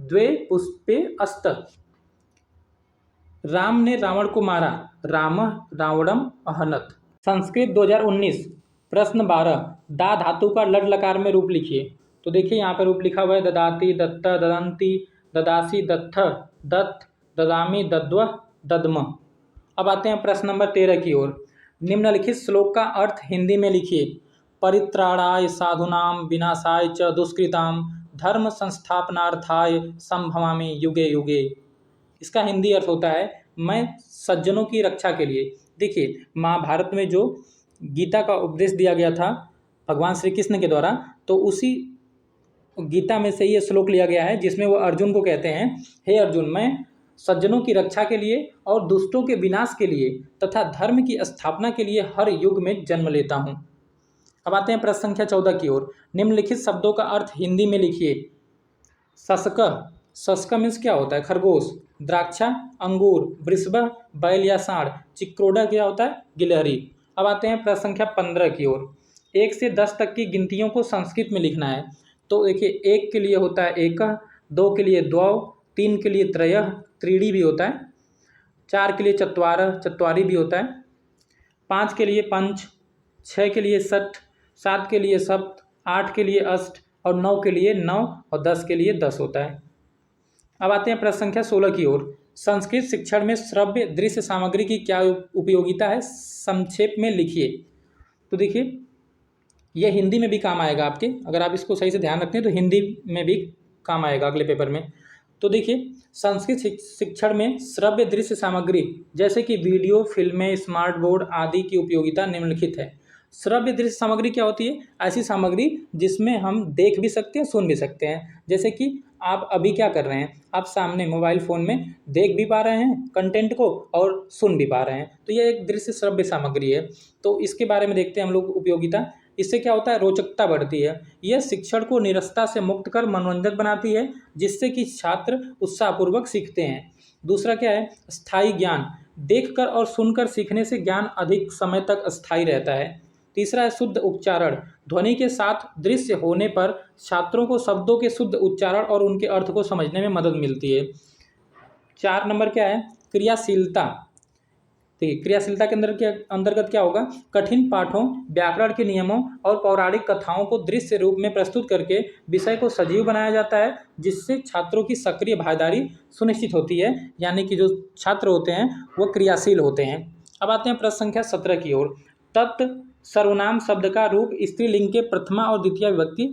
2 पुष्पे अस्त। राम ने रावण को मारा। रामः रावणम अहनत। संस्कृत 2019 प्रश्न 12, दा धातु का लट लकार में रूप लिखिए। तो देखिए यहाँ पर रूप लिखा हुआ है ददाति, दत्त, ददंती, ददासी, दत्थ, दत्त, ददामी, दद्वः, दद्म। अब आते हैं प्रश्न नंबर 13 की ओर। निम्नलिखित श्लोक का अर्थ हिंदी में लिखिए। परित्राणाय साधूनां विनाशाय च दुष्कृतां धर्म संस्थापनार्थाय संभवामि युगे युगे। इसका हिंदी अर्थ होता है मैं सज्जनों की रक्षा के लिए। देखिए महाभारत में जो गीता का उपदेश दिया गया था भगवान श्री कृष्ण के द्वारा, तो उसी गीता में से ये श्लोक लिया गया है जिसमें वो अर्जुन को कहते हैं, हे अर्जुन, मैं सज्जनों की रक्षा के लिए और दुष्टों के विनाश के लिए तथा धर्म की स्थापना के लिए हर युग में जन्म लेता हूँ। अब आते हैं प्रश्न संख्या 14 की ओर। निम्नलिखित शब्दों का अर्थ हिंदी में लिखिए। शशक, शशक मीन्स क्या होता है? खरगोश। द्राक्षा अंगूर, वृषभ बैल या सांड, चिक्रोडा क्या होता है? गिलहरी। अब आते हैं प्रश्न संख्या 15 की ओर। 1 से 10 तक की गिनतियों को संस्कृत में लिखना है। तो देखिए 1 के लिए होता है एकः, 2 के लिए द्वौ, 3 के लिए त्रयः, त्रीणि भी होता है, 4 के लिए चत्वारः, चत्वारि भी होता है, 5 के लिए पंच, 6 के लिए षट्, 7 के लिए सप्त, 8 के लिए अष्ट और 9 के लिए 9 और 10 के लिए 10 होता है। अब आते हैं प्रश्न संख्या 16 की ओर। संस्कृत शिक्षण में श्रव्य दृश्य सामग्री की क्या उपयोगिता है, संक्षेप में लिखिए। तो देखिए यह हिंदी में भी काम आएगा आपके, अगर आप इसको सही से ध्यान रखते हैं तो हिंदी में भी काम आएगा अगले पेपर में। तो देखिए संस्कृत शिक्षण में श्रव्य दृश्य सामग्री जैसे कि वीडियो, फिल्में, स्मार्ट बोर्ड आदि की उपयोगिता निम्नलिखित है। श्रव्य दृश्य सामग्री क्या होती है? ऐसी सामग्री जिसमें हम देख भी सकते हैं, सुन भी सकते हैं। जैसे कि आप अभी क्या कर रहे हैं, आप सामने मोबाइल फ़ोन में देख भी पा रहे हैं कंटेंट को और सुन भी पा रहे हैं, तो यह एक दृश्य श्रव्य सामग्री है। तो इसके बारे में देखते हैं हम लोग उपयोगिता। इससे क्या होता है? रोचकता बढ़ती है। यह शिक्षण को निरस्ता से मुक्त कर मनोरंजक बनाती है, जिससे कि छात्र उत्साहपूर्वक सीखते हैं। दूसरा क्या है? स्थायी ज्ञान। देखकर और सुनकर सीखने से ज्ञान अधिक समय तक स्थायी रहता है। तीसरा है शुद्ध उच्चारण। ध्वनि के साथ दृश्य होने पर छात्रों को शब्दों के शुद्ध उच्चारण और उनके अर्थ को समझने में मदद मिलती है। 4 नंबर क्या है, क्रियाशीलता। देखिए क्रियाशीलता के अंतर्गत क्या होगा, कठिन पाठों, व्याकरण के नियमों और पौराणिक कथाओं को दृश्य रूप में प्रस्तुत करके विषय को सजीव बनाया जाता है, जिससे छात्रों की सक्रिय भागीदारी सुनिश्चित होती है, यानी कि जो छात्र होते हैं वो क्रियाशील होते हैं। अब आते हैं प्रश्न संख्या 17 की ओर। तत् सर्वनाम शब्द का रूप स्त्रीलिंग के प्रथमा और द्वितीय विभक्ति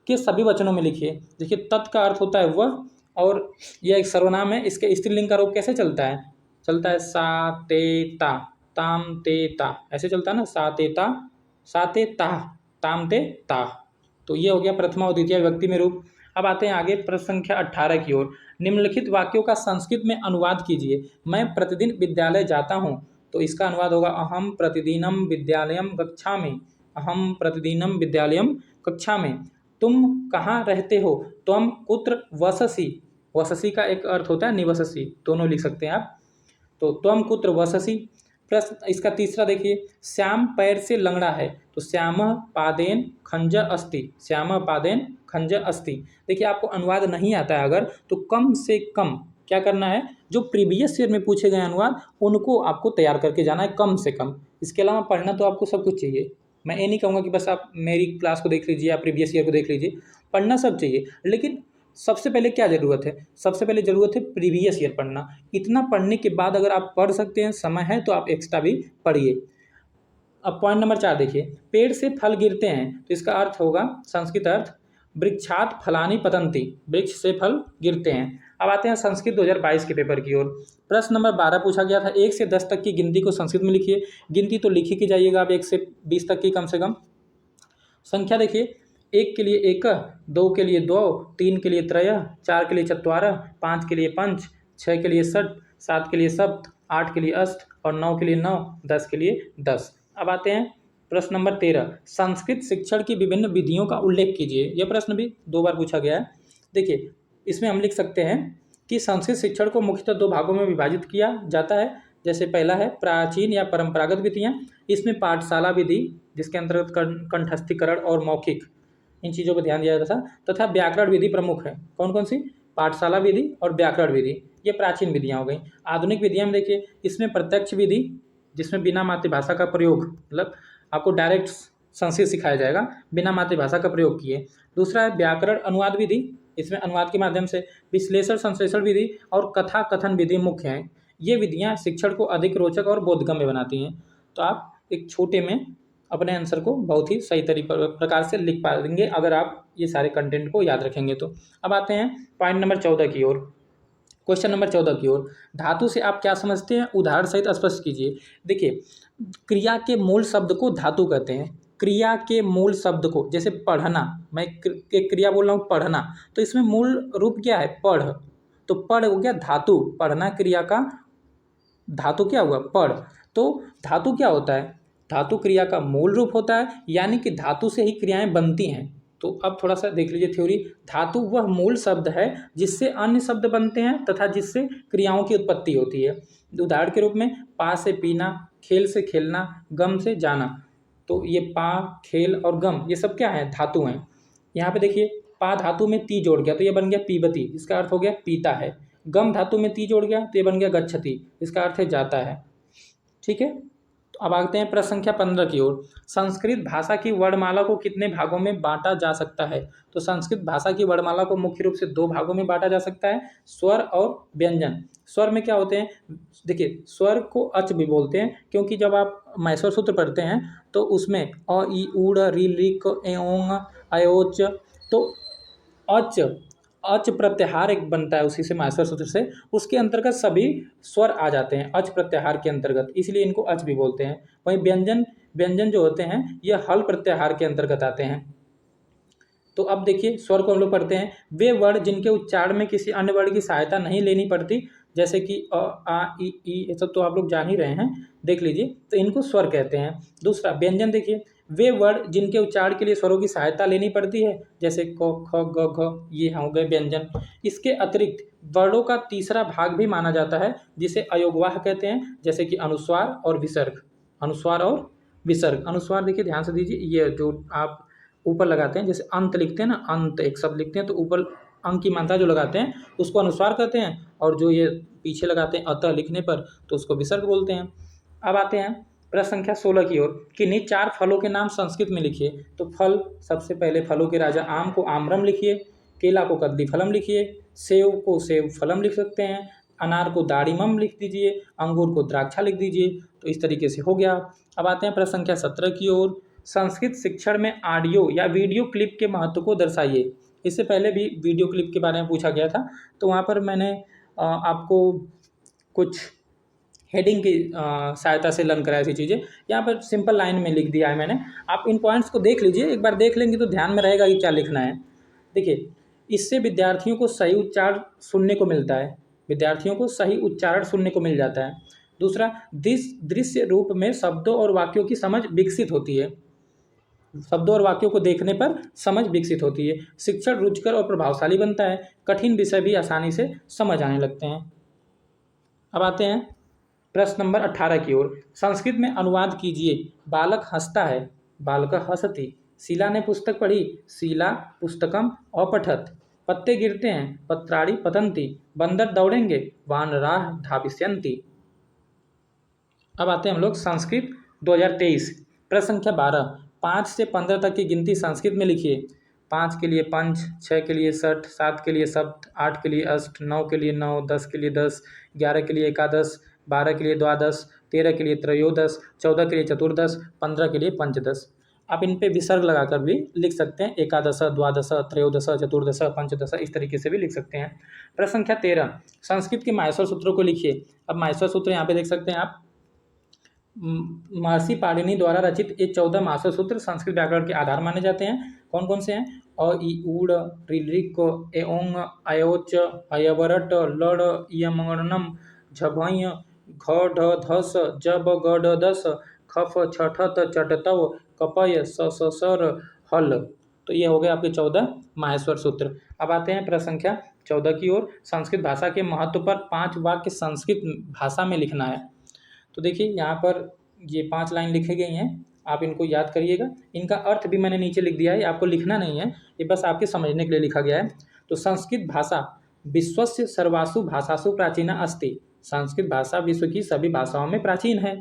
के सभी वचनों में लिखिए। देखिए तत् का अर्थ होता है वह, और यह एक सर्वनाम है, इसके स्त्रीलिंग का रूप कैसे चलता है, चलता है सा ते ता, ताम ते ता, ऐसे चलता है ना, सा ते ता, सा ते ता, ताम ते ता। तो ये हो गया प्रथमा और द्वितीय विभक्ति में रूप। अब आते हैं आगे प्रश्न संख्या 18 की ओर। निम्नलिखित वाक्यों का संस्कृत में अनुवाद कीजिए। मैं प्रतिदिन विद्यालय जाता हूँ, तो इसका अनुवाद होगा अहम प्रतिदिनम विद्यालयम गच्छामि, अहम प्रतिदिनम विद्यालयम कक्षामि। तुम कहाँ रहते हो, त्वम कुत्र वससि, वससि का एक अर्थ होता है निवससि, दोनों लिख सकते हैं आप। तो त्वम कुत्र वससि। प्रश्न इसका तीसरा देखिए, श्याम पैर से लंगड़ा है, तो श्याम पादेन खंज अस्ति, श्याम पादेन खंज अस्ति। देखिए आपको अनुवाद नहीं आता है अगर, तो कम से कम क्या करना है, जो प्रीवियस ईयर में पूछे गए अनुवाद उनको आपको तैयार करके जाना है कम से कम। इसके अलावा पढ़ना तो आपको सब कुछ चाहिए। मैं ये नहीं कहूँगा कि बस आप मेरी क्लास को देख लीजिए या प्रीवियस ईयर को देख लीजिए, पढ़ना सब चाहिए, लेकिन सबसे पहले क्या ज़रूरत है, सबसे पहले ज़रूरत है प्रीवियस ईयर पढ़ना। इतना पढ़ने के बाद अगर आप पढ़ सकते हैं, समय है, तो आप एक्स्ट्रा भी पढ़िए। अब पॉइंट नंबर 4 देखिए, पेड़ से फल गिरते हैं, तो इसका अर्थ होगा संस्कृत अर्थ वृक्षात फलानि पतन्ति, वृक्ष से फल गिरते हैं। अब आते हैं संस्कृत 2022 के पेपर की ओर। प्रश्न नंबर 12 पूछा गया था, 1 से 10 तक की गिनती को संस्कृत में लिखिए। गिनती तो लिखी की जाइएगा आप 1 से 20 तक की कम से कम। संख्या देखिए, 1 के लिए एक, 2 के लिए 2, 3 के लिए त्रय, 4 के लिए चत्वारः, 5 के लिए पंच, 6 के लिए षट, 7 के लिए सप्त, 8 के लिए अष्ट और 9 के लिए 9, 10 के लिए 10। अब आते हैं प्रश्न नंबर 13, संस्कृत शिक्षण की विभिन्न विधियों का उल्लेख कीजिए। यह प्रश्न भी 2 बार पूछा गया है। देखिए इसमें हम लिख सकते हैं कि संस्कृत शिक्षण को मुख्यतः 2 भागों में विभाजित किया जाता है। जैसे पहला है प्राचीन या परंपरागत विधियाँ, इसमें पाठशाला विधि जिसके अंतर्गत कंठस्थीकरण और मौखिक इन चीज़ों पर ध्यान दिया जाता था, तथा व्याकरण विधि प्रमुख है। कौन कौन सी, पाठशाला विधि और व्याकरण विधि, ये प्राचीन विधियाँ हो गई। आधुनिक विधियाँ में देखिए, इसमें प्रत्यक्ष विधि जिसमें बिना मातृभाषा का प्रयोग, मतलब आपको डायरेक्ट संस्कृत सिखाया जाएगा बिना मातृभाषा का प्रयोग किए। दूसरा है व्याकरण अनुवाद विधि, इसमें अनुवाद के माध्यम से विश्लेषण संश्लेषण विधि और कथा कथन विधि मुख्य हैं। ये विधियाँ शिक्षण को अधिक रोचक और बोधगम्य बनाती हैं। तो आप एक छोटे में अपने आंसर को बहुत ही सही प्रकार से लिख पाएंगे अगर आप ये सारे कंटेंट को याद रखेंगे तो। अब आते हैं पॉइंट नंबर 14 की ओर, क्वेश्चन नंबर 14 की ओर। धातु से आप क्या समझते हैं, उदाहरण सहित स्पष्ट कीजिए। देखिए क्रिया के मूल शब्द को धातु कहते हैं। क्रिया के मूल शब्द को, जैसे पढ़ना, मैं एक क्रिया बोल रहा हूँ पढ़ना, तो इसमें मूल रूप क्या है, पढ़, तो पढ़ हो गया धातु, पढ़ना क्रिया का धातु क्या हुआ, पढ़। तो धातु क्या होता है, धातु क्रिया का मूल रूप होता है, यानी कि धातु से ही क्रियाएं बनती हैं। तो अब थोड़ा सा देख लीजिए थ्योरी। धातु वह मूल शब्द है जिससे अन्य शब्द बनते हैं तथा जिससे क्रियाओं की उत्पत्ति होती है। उदाहरण के रूप में पा से पीना, खेल से खेलना, गम से जाना। तो ये पा, खेल और गम ये सब क्या है, धातु हैं। यहाँ पे देखिए पा धातु में ती जोड़ गया तो ये बन गया पीबती, इसका अर्थ हो गया पीता है। गम धातु में ती जोड़ गया तो ये बन गया गच्छति, इसका अर्थ है जाता है। ठीक है, तो अब आते हैं प्रश्न संख्या 15 की ओर। संस्कृत भाषा की वर्णमाला को कितने भागों में बांटा जा सकता है। तो संस्कृत भाषा की वर्णमाला को मुख्य रूप से 2 भागों में बांटा जा सकता है, स्वर और व्यंजन। स्वर में क्या होते हैं, देखिए स्वर को अच भी बोलते हैं, क्योंकि जब आप मैसर सूत्र पढ़ते हैं तो उसमें अ ई ऊड़ री लिक ए ओंग अयोच, तो अच अच प्रत्याहार एक बनता है उसी से, माहेश्वर सूत्र से, उसके अंतर्गत सभी स्वर आ जाते हैं अच प्रत्याहार के अंतर्गत, इसलिए इनको अच भी बोलते हैं। वहीं व्यंजन व्यंजन जो होते हैं ये हल प्रत्याहार के अंतर्गत आते हैं। तो अब देखिए स्वर को हम लोग पढ़ते हैं, वे वर्ण जिनके उच्चारण में किसी अन्य वर्ण की सहायता नहीं लेनी पड़ती, जैसे कि अ आ ई ये सब तो आप लोग जान ही रहे हैं, देख लीजिए, तो इनको स्वर कहते हैं। दूसरा व्यंजन देखिए, वे वर्ण जिनके उच्चारण के लिए स्वरों की सहायता लेनी पड़ती है, जैसे क ख ग घ, ये हो गए व्यंजन। इसके अतिरिक्त वर्णों का तीसरा भाग भी माना जाता है जिसे अयोगवाह कहते हैं, जैसे कि अनुस्वार और विसर्ग। अनुस्वार और विसर्ग, अनुस्वार देखिए ध्यान से दीजिए, ये जो आप ऊपर लगाते हैं, जैसे अंत लिखते हैं ना, अंत एक शब्द लिखते हैं तो ऊपर अंक की मात्रा जो लगाते हैं उसको अनुस्वार कहते हैं, और जो ये पीछे लगाते हैं अतः लिखने पर तो उसको विसर्ग बोलते हैं। अब आते हैं प्रश्न संख्या 16 की ओर, किन्हीं 4 फलों के नाम संस्कृत में लिखिए। तो फल, सबसे पहले फलों के राजा आम को आम्रम लिखिए, केला को कदलीफलम लिखिए, सेब को सेब फलम लिख सकते हैं, अनार को दाड़िमम लिख दीजिए, अंगूर को द्राक्षा लिख दीजिए। तो इस तरीके से हो गया। अब आते हैं प्रश्न संख्या 17 की ओर, संस्कृत शिक्षण में ऑडियो या वीडियो क्लिप के महत्व को दर्शाइए। इससे पहले भी वीडियो क्लिप के बारे में पूछा गया था, तो वहाँ पर मैंने आपको कुछ हेडिंग की सहायता से लर्न कराई थी चीज़ें। यहाँ पर सिंपल लाइन में लिख दिया है मैंने, आप इन पॉइंट्स को देख लीजिए, एक बार देख लेंगे तो ध्यान में रहेगा कि क्या लिखना है। देखिए, इससे विद्यार्थियों को सही उच्चारण सुनने को मिलता है, विद्यार्थियों को सही उच्चारण सुनने को मिल जाता है। दूसरा, दृश्य रूप में शब्दों और वाक्यों की समझ विकसित होती है, शब्दों और वाक्यों को देखने पर समझ विकसित होती है। शिक्षण रुचिकर और प्रभावशाली बनता है, कठिन विषय भी आसानी से समझ आने लगते हैं। अब आते हैं प्रश्न नंबर 18 की ओर, संस्कृत में अनुवाद कीजिए। बालक हंसता है, बालकः हसति। शीला ने पुस्तक पढ़ी, शीला पुस्तकम अपठत। पत्ते गिरते हैं, पत्राणि पतन्ति। बंदर दौड़ेंगे, वानराः धाविष्यन्ति। अब आते हैं हम लोग संस्कृत 2023 प्रश्न संख्या 12, 5 से 15 तक की गिनती संस्कृत में लिखिए। 5 के लिए पंच, 6 के लिए षठ, 7 के लिए सप्त, 8 के लिए अष्ट, 9 के लिए नौ, 10 के लिए 10, 11 के लिए एकादश, 12 के लिए द्वादश, 13 के लिए त्रयोदश, 14 के लिए चतुर्दश, 15 के लिए पंचदश। आप इन पे विसर्ग लगाकर भी लिख सकते हैं, एकादश, द्वादश, त्रयोदश, चतुर्दश, पंचदश, इस तरीके से भी लिख सकते हैं। प्रश्न संख्या 13, संस्कृत के माहेश्वर सूत्रों को लिखिए। अब माहेश्वर सूत्र यहाँ पे देख सकते हैं आप, महर्षि पाणिनि द्वारा रचित ये 14 माहेश्वर सूत्र संस्कृत व्याकरण के आधार माने जाते हैं। कौन कौन से हैं? अ, इ, ऊड, ऋलिक, एओंग, अयोच, अयवरट, लड, यमगणनम, झभय, घ, ढ, धस, जब, गड, दस, खफ, छठत, चटतव, कपय, सर, हल। तो ये हो गए आपके 14 माहेश्वर सूत्र। अब आते हैं प्रश्न संख्या 14 की ओर, संस्कृत भाषा के महत्व पर 5 वाक्य संस्कृत भाषा में लिखना है। तो देखिए यहाँ पर ये 5 लाइन लिखी गई हैं, आप इनको याद करिएगा। इनका अर्थ भी मैंने नीचे लिख दिया है, आपको लिखना नहीं है, ये बस आपके समझने के लिए लिखा गया है। तो संस्कृत भाषा विश्वस्य सर्वासु भाषासु प्राचीना अस्ति। संस्कृत भाषा विश्व की सभी भाषाओं में प्राचीन है।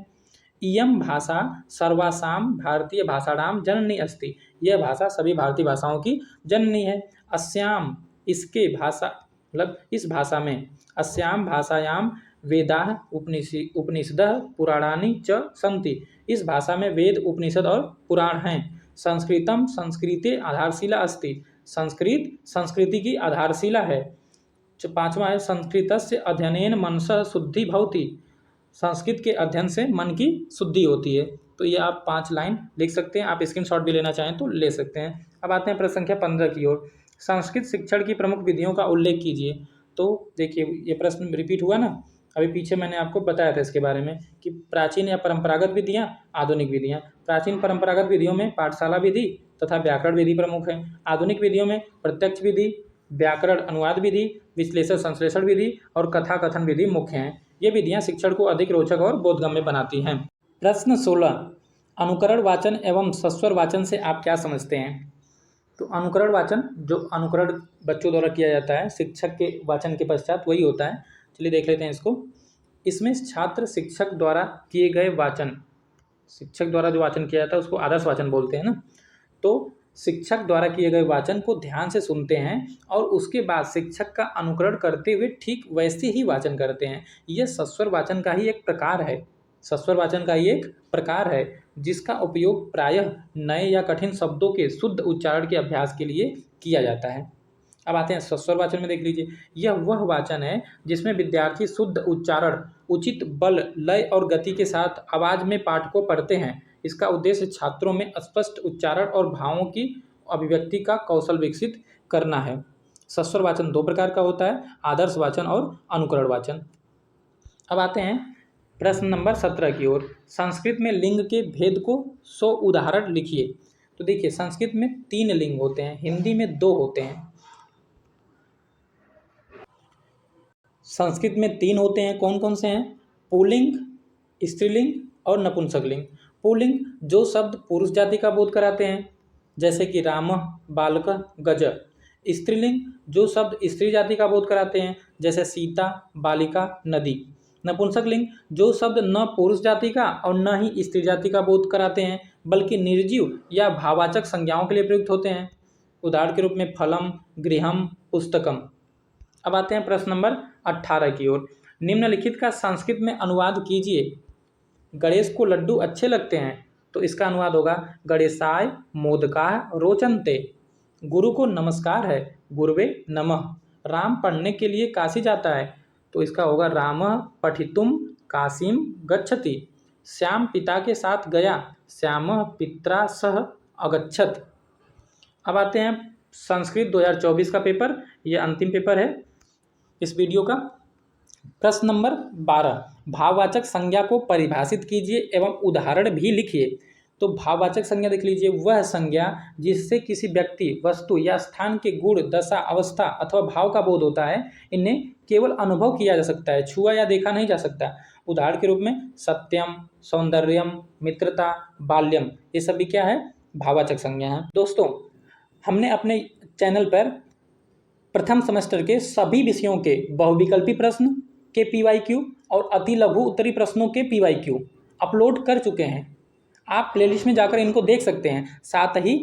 इयम भाषा सर्वासाम भारतीय भाषाणाम जननी अस्ति। यह भाषा सभी भारतीय भाषाओं की जननी है। अस्याम, इसके भाषा मतलब इस भाषा में, अस्याम भाषायाम वेदाः उपनिषदः पुराणानि च सन्ति। इस भाषा में वेद, उपनिषद और पुराण हैं। संस्कृतम संस्कृते आधारशिला अस्ति। संस्कृत संस्कृति की आधारशिला है। 5वां है, संस्कृतस्य अध्ययनेन मनसः शुद्धि भवति। संस्कृत के अध्ययन से मन की शुद्धि होती है। तो ये आप 5 लाइन लिख सकते हैं, आप स्क्रीनशॉट भी लेना चाहें तो ले सकते हैं। अब आते हैं प्रश्न संख्या 15 की ओर, संस्कृत शिक्षण की प्रमुख विधियों का उल्लेख कीजिए। तो देखिए ये प्रश्न रिपीट हुआ ना, अभी पीछे मैंने आपको बताया था इसके बारे में कि प्राचीन या परंपरागत विधियाँ, आधुनिक विधियाँ। प्राचीन परंपरागत विधियों में पाठशाला विधि तथा व्याकरण विधि प्रमुख है। आधुनिक विधियों में प्रत्यक्ष विधि, व्याकरण अनुवाद विधि, विश्लेषण संश्लेषण विधि और कथा कथन विधि मुख्य हैं। ये विधियाँ शिक्षण को अधिक रोचक और बोधगम्य बनाती हैं। प्रश्न 16, अनुकरण वाचन एवं सस्वर वाचन से आप क्या समझते हैं? तो अनुकरण वाचन, जो अनुकरण बच्चों द्वारा किया जाता है शिक्षक के वाचन के पश्चात, वही होता है। चलिए देख लेते हैं इसको। इसमें छात्र शिक्षक द्वारा किए गए वाचन, शिक्षक द्वारा जो वाचन किया जाता है उसको आदर्श वाचन बोलते हैं ना। तो शिक्षक द्वारा किए गए वाचन को ध्यान से सुनते हैं और उसके बाद शिक्षक का अनुकरण करते हुए ठीक वैसे ही वाचन करते हैं। यह सस्वर वाचन का ही एक प्रकार है। सस्वर वाचन का ही एक प्रकार है जिसका उपयोग प्रायः नए या कठिन शब्दों के शुद्ध उच्चारण के अभ्यास के लिए किया जाता है। अब आते हैं सस्वर वाचन में। देख लीजिए, यह वह वाचन है जिसमें विद्यार्थी शुद्ध उच्चारण, उचित बल, लय और गति के साथ आवाज में पाठ को पढ़ते हैं। इसका उद्देश्य छात्रों में स्पष्ट उच्चारण और भावों की अभिव्यक्ति का कौशल विकसित करना है। सस्वर वाचन 2 प्रकार का होता है, आदर्श वाचन और अनुकरण वाचन। अब आते हैं प्रश्न नंबर 17 की ओर, संस्कृत में लिंग के भेद को 100 उदाहरण लिखिए। तो देखिए, संस्कृत में 3 लिंग होते हैं, हिंदी में 2 होते हैं। संस्कृत में 3 होते हैं, कौन कौन से हैं? पुल्लिंग, स्त्रीलिंग और नपुंसकलिंग। पुल्लिंग जो शब्द पुरुष जाति का बोध कराते हैं, जैसे कि राम, बालक, गज। स्त्रीलिंग जो शब्द स्त्री जाति का बोध कराते हैं, जैसे सीता, बालिका, नदी। नपुंसक लिंग जो शब्द न पुरुष जाति का और न ही स्त्री जाति का बोध कराते हैं, बल्कि निर्जीव या भाववाचक संज्ञाओं के लिए प्रयुक्त होते हैं। उदाहरण के रूप में फलम, गृहम, पुस्तकम। अब आते हैं प्रश्न नंबर 18 की ओर। निम्नलिखित का संस्कृत में अनुवाद कीजिए। गणेश को लड्डू अच्छे लगते हैं, तो इसका अनुवाद होगा गणेशाय मोदकाः रोचन्ते। गुरु को नमस्कार है, गुरुवे नमः। राम पढ़ने के लिए काशी जाता है, तो इसका होगा रामः पठितुम काशीम गच्छति। श्याम पिता के साथ गया, श्यामः पित्रा सह अगच्छत। अब आते हैं संस्कृत 2024 का पेपर, यह अंतिम पेपर है इस वीडियो का। प्रश्न नंबर 12, भाववाचक संज्ञा को परिभाषित कीजिए एवं उदाहरण भी लिखिए। तो भाववाचक संज्ञा देख लीजिए, वह संज्ञा जिससे किसी व्यक्ति, वस्तु या स्थान के गुण, दशा, अवस्था अथवा भाव का बोध होता है। इन्हें केवल अनुभव किया जा सकता है, छुआ या देखा नहीं जा सकता। उदाहरण के रूप में सत्यम, सौंदर्यम, मित्रता, बाल्यम, ये सभी क्या है? भाववाचक संज्ञा है। दोस्तों, हमने अपने चैनल पर प्रथम सेमेस्टर के सभी विषयों के बहुविकल्पी प्रश्न के PYQ और अति लघु उत्तरी प्रश्नों के PYQ अपलोड कर चुके हैं। आप प्लेलिस्ट में जाकर इनको देख सकते हैं। साथ ही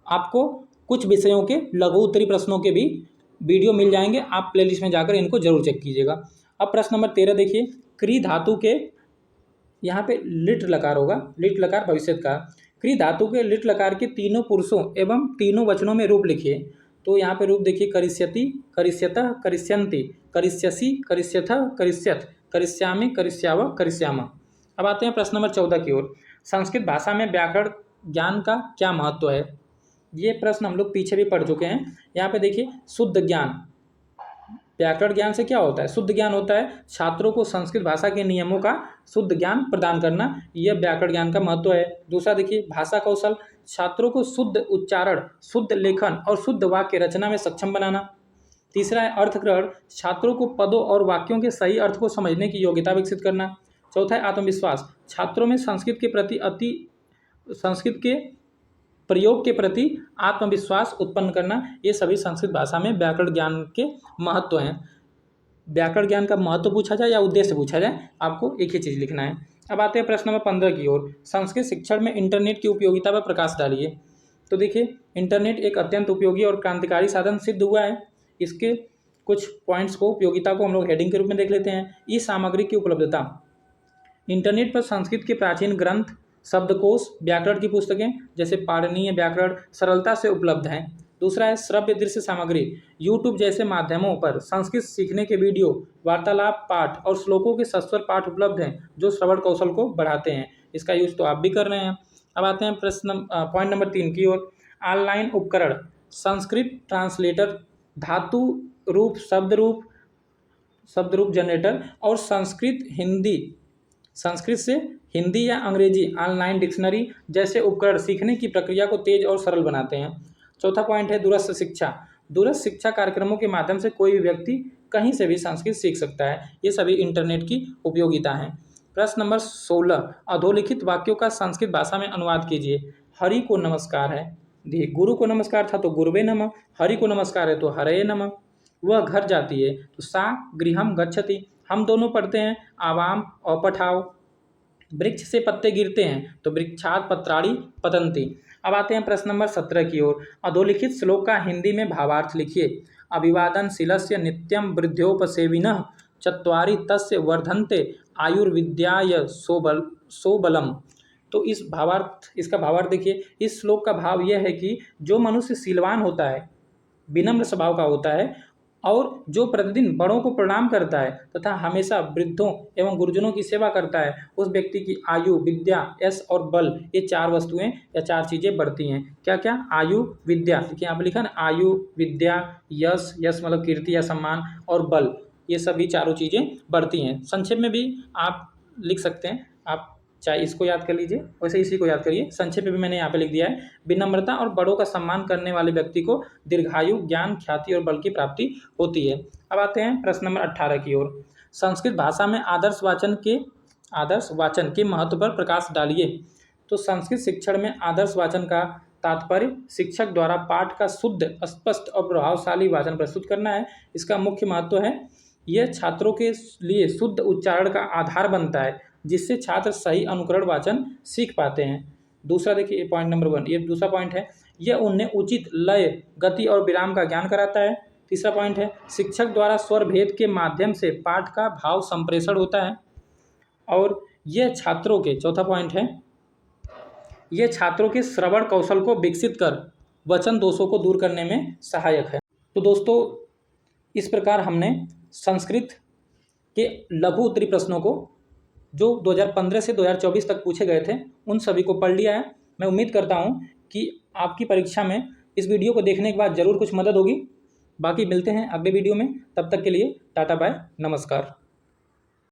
आपको कुछ विषयों के लघु उत्तरी प्रश्नों के भी वीडियो मिल जाएंगे, आप प्लेलिस्ट में जाकर इनको जरूर चेक कीजिएगा। अब प्रश्न नंबर 13 देखिए, क्री धातु के, यहाँ पे लिट लकार होगा, लिट लकार भविष्यत का। क्री धातु के लिट लकार के तीनों पुरुषों एवं तीनों वचनों में रूप लिखिए। तो यहाँ पे रूप देखिए, करिष्यति, करिष्यतः, करिष्यन्ति, करिष्यसि, करिष्यथः, करिष्यथ, करिष्यामि, करिष्यावः, करिष्यामः। अब आते हैं प्रश्न नंबर 14 की ओर। संस्कृत भाषा में व्याकरण ज्ञान का क्या महत्व है? ये प्रश्न हम लोग पीछे भी पढ़ चुके हैं। यहाँ पे देखिए, शुद्ध ज्ञान, व्याकरण ज्ञान से क्या होता है? शुद्ध ज्ञान होता है छात्रों को संस्कृत भाषा के नियमों का शुद्ध ज्ञान प्रदान करना, यह व्याकरण ज्ञान का महत्व है। दूसरा देखिए, भाषा कौशल, छात्रों को शुद्ध उच्चारण, शुद्ध लेखन और शुद्ध वाक्य रचना में सक्षम बनाना। तीसरा है अर्थग्रहण, छात्रों को पदों और वाक्यों के सही अर्थ को समझने की योग्यता विकसित करना। चौथा है आत्मविश्वास, छात्रों में संस्कृत के प्रयोग के प्रति आत्मविश्वास उत्पन्न करना। ये सभी संस्कृत भाषा में व्याकरण ज्ञान के महत्व हैं। व्याकरण ज्ञान का महत्व पूछा जाए या उद्देश्य पूछा जाए, आपको एक ही चीज़ लिखना है। अब आते हैं प्रश्न नंबर 15 की ओर। संस्कृत शिक्षण में इंटरनेट की उपयोगिता पर प्रकाश डालिए। तो देखिए, इंटरनेट एक अत्यंत उपयोगी और क्रांतिकारी साधन सिद्ध हुआ है। इसके कुछ पॉइंट्स को, उपयोगिता को हम लोग हेडिंग के रूप में देख लेते हैं। ई सामग्री की उपलब्धता, इंटरनेट पर संस्कृत के प्राचीन ग्रंथ, शब्दकोश, व्याकरण की पुस्तकें जैसे पाणिनीय व्याकरण सरलता से उपलब्ध हैं। दूसरा है श्रव्य दृश्य सामग्री, यूट्यूब जैसे माध्यमों पर संस्कृत सीखने के वीडियो, वार्तालाप, पाठ और श्लोकों के सस्वर पाठ उपलब्ध हैं जो श्रवण कौशल को बढ़ाते हैं। इसका यूज तो आप भी कर रहे हैं। अब आते हैं पॉइंट नंबर 3 की ओर। ऑनलाइन उपकरण, संस्कृत ट्रांसलेटर, धातु रूप, शब्द रूप जनरेटर और संस्कृत से हिंदी या अंग्रेजी ऑनलाइन डिक्शनरी जैसे उपकरण सीखने की प्रक्रिया को तेज और सरल बनाते हैं। चौथा पॉइंट है दूरस्थ शिक्षा, दूरस्थ शिक्षा कार्यक्रमों के माध्यम से कोई भी व्यक्ति कहीं से भी संस्कृत सीख सकता है। ये सभी इंटरनेट की उपयोगिता हैं। प्रश्न नंबर 16, अधोलिखित वाक्यों का संस्कृत भाषा में अनुवाद कीजिए। हरि को नमस्कार है, देखिए गुरु को नमस्कार था तो गुरुवे नमः, हरि को नमस्कार है तो हरये नमः। वह घर जाती है तो सा गृहम गच्छति, हम दोनों पढ़ते हैं आवाम और पठाओ। वृक्ष से पत्ते गिरते हैं तो वृक्षात पत्राणि पतन्ति। अब आते हैं प्रश्न नंबर 17 की ओर। अधोलिखित श्लोक का हिंदी में भावार्थ लिखिए। अभिवादनशीलस्य नित्यं वृद्धोपसेविनः चत्वारि तस्य वर्धन्ते आयुर्विद्याय सोबलम। तो इसका भावार्थ देखिए। इस श्लोक का भाव यह है कि जो मनुष्य शीलवान होता है, विनम्र स्वभाव का होता है और जो प्रतिदिन बड़ों को प्रणाम करता है तथा हमेशा वृद्धों एवं गुरुजनों की सेवा करता है, उस व्यक्ति की आयु, विद्या, यश और बल, ये 4 वस्तुएं या 4 चीज़ें बढ़ती हैं। क्या क्या? आयु, विद्या, देखिए यहाँ पर लिखा ना, आयु, विद्या, यश मतलब कीर्ति या सम्मान, और बल, ये सभी चारों चीज़ें बढ़ती हैं। संक्षेप में भी आप लिख सकते हैं, आप चाहे इसको याद कर लीजिए, वैसे इसी को याद करिए। संक्षेप में भी मैंने यहाँ पे लिख दिया है। विनम्रता और बड़ों का सम्मान करने वाले व्यक्ति को दीर्घायु, ज्ञान, ख्याति और बल की प्राप्ति होती है। अब आते हैं प्रश्न नंबर 18 की ओर। संस्कृत भाषा में आदर्श वाचन के महत्व पर प्रकाश डालिए। तो संस्कृत शिक्षण में आदर्श वाचन का तात्पर्य शिक्षक द्वारा पाठ का शुद्ध, स्पष्ट और प्रभावशाली वाचन प्रस्तुत करना है। इसका मुख्य महत्व है यह छात्रों के लिए शुद्ध उच्चारण का आधार बनता है, जिससे छात्र सही अनुकरण वाचन सीख पाते हैं। दूसरा देखिए पॉइंट नंबर 1, ये दूसरा पॉइंट है, यह उन्हें उचित लय, गति और विराम का ज्ञान कराता है। तीसरा पॉइंट है, शिक्षक द्वारा स्वर भेद के माध्यम से पाठ का भाव संप्रेषण होता है। और यह छात्रों के, चौथा पॉइंट है, यह छात्रों के श्रवण कौशल को विकसित कर वचन दोषों को दूर करने में सहायक है। तो दोस्तों, इस प्रकार हमने संस्कृत के लघु उत्तरी प्रश्नों को जो 2015 से 2024 तक पूछे गए थे उन सभी को पढ़ लिया है। मैं उम्मीद करता हूँ कि आपकी परीक्षा में इस वीडियो को देखने के बाद ज़रूर कुछ मदद होगी। बाकी मिलते हैं अगले वीडियो में, तब तक के लिए टाटा बाय, नमस्कार।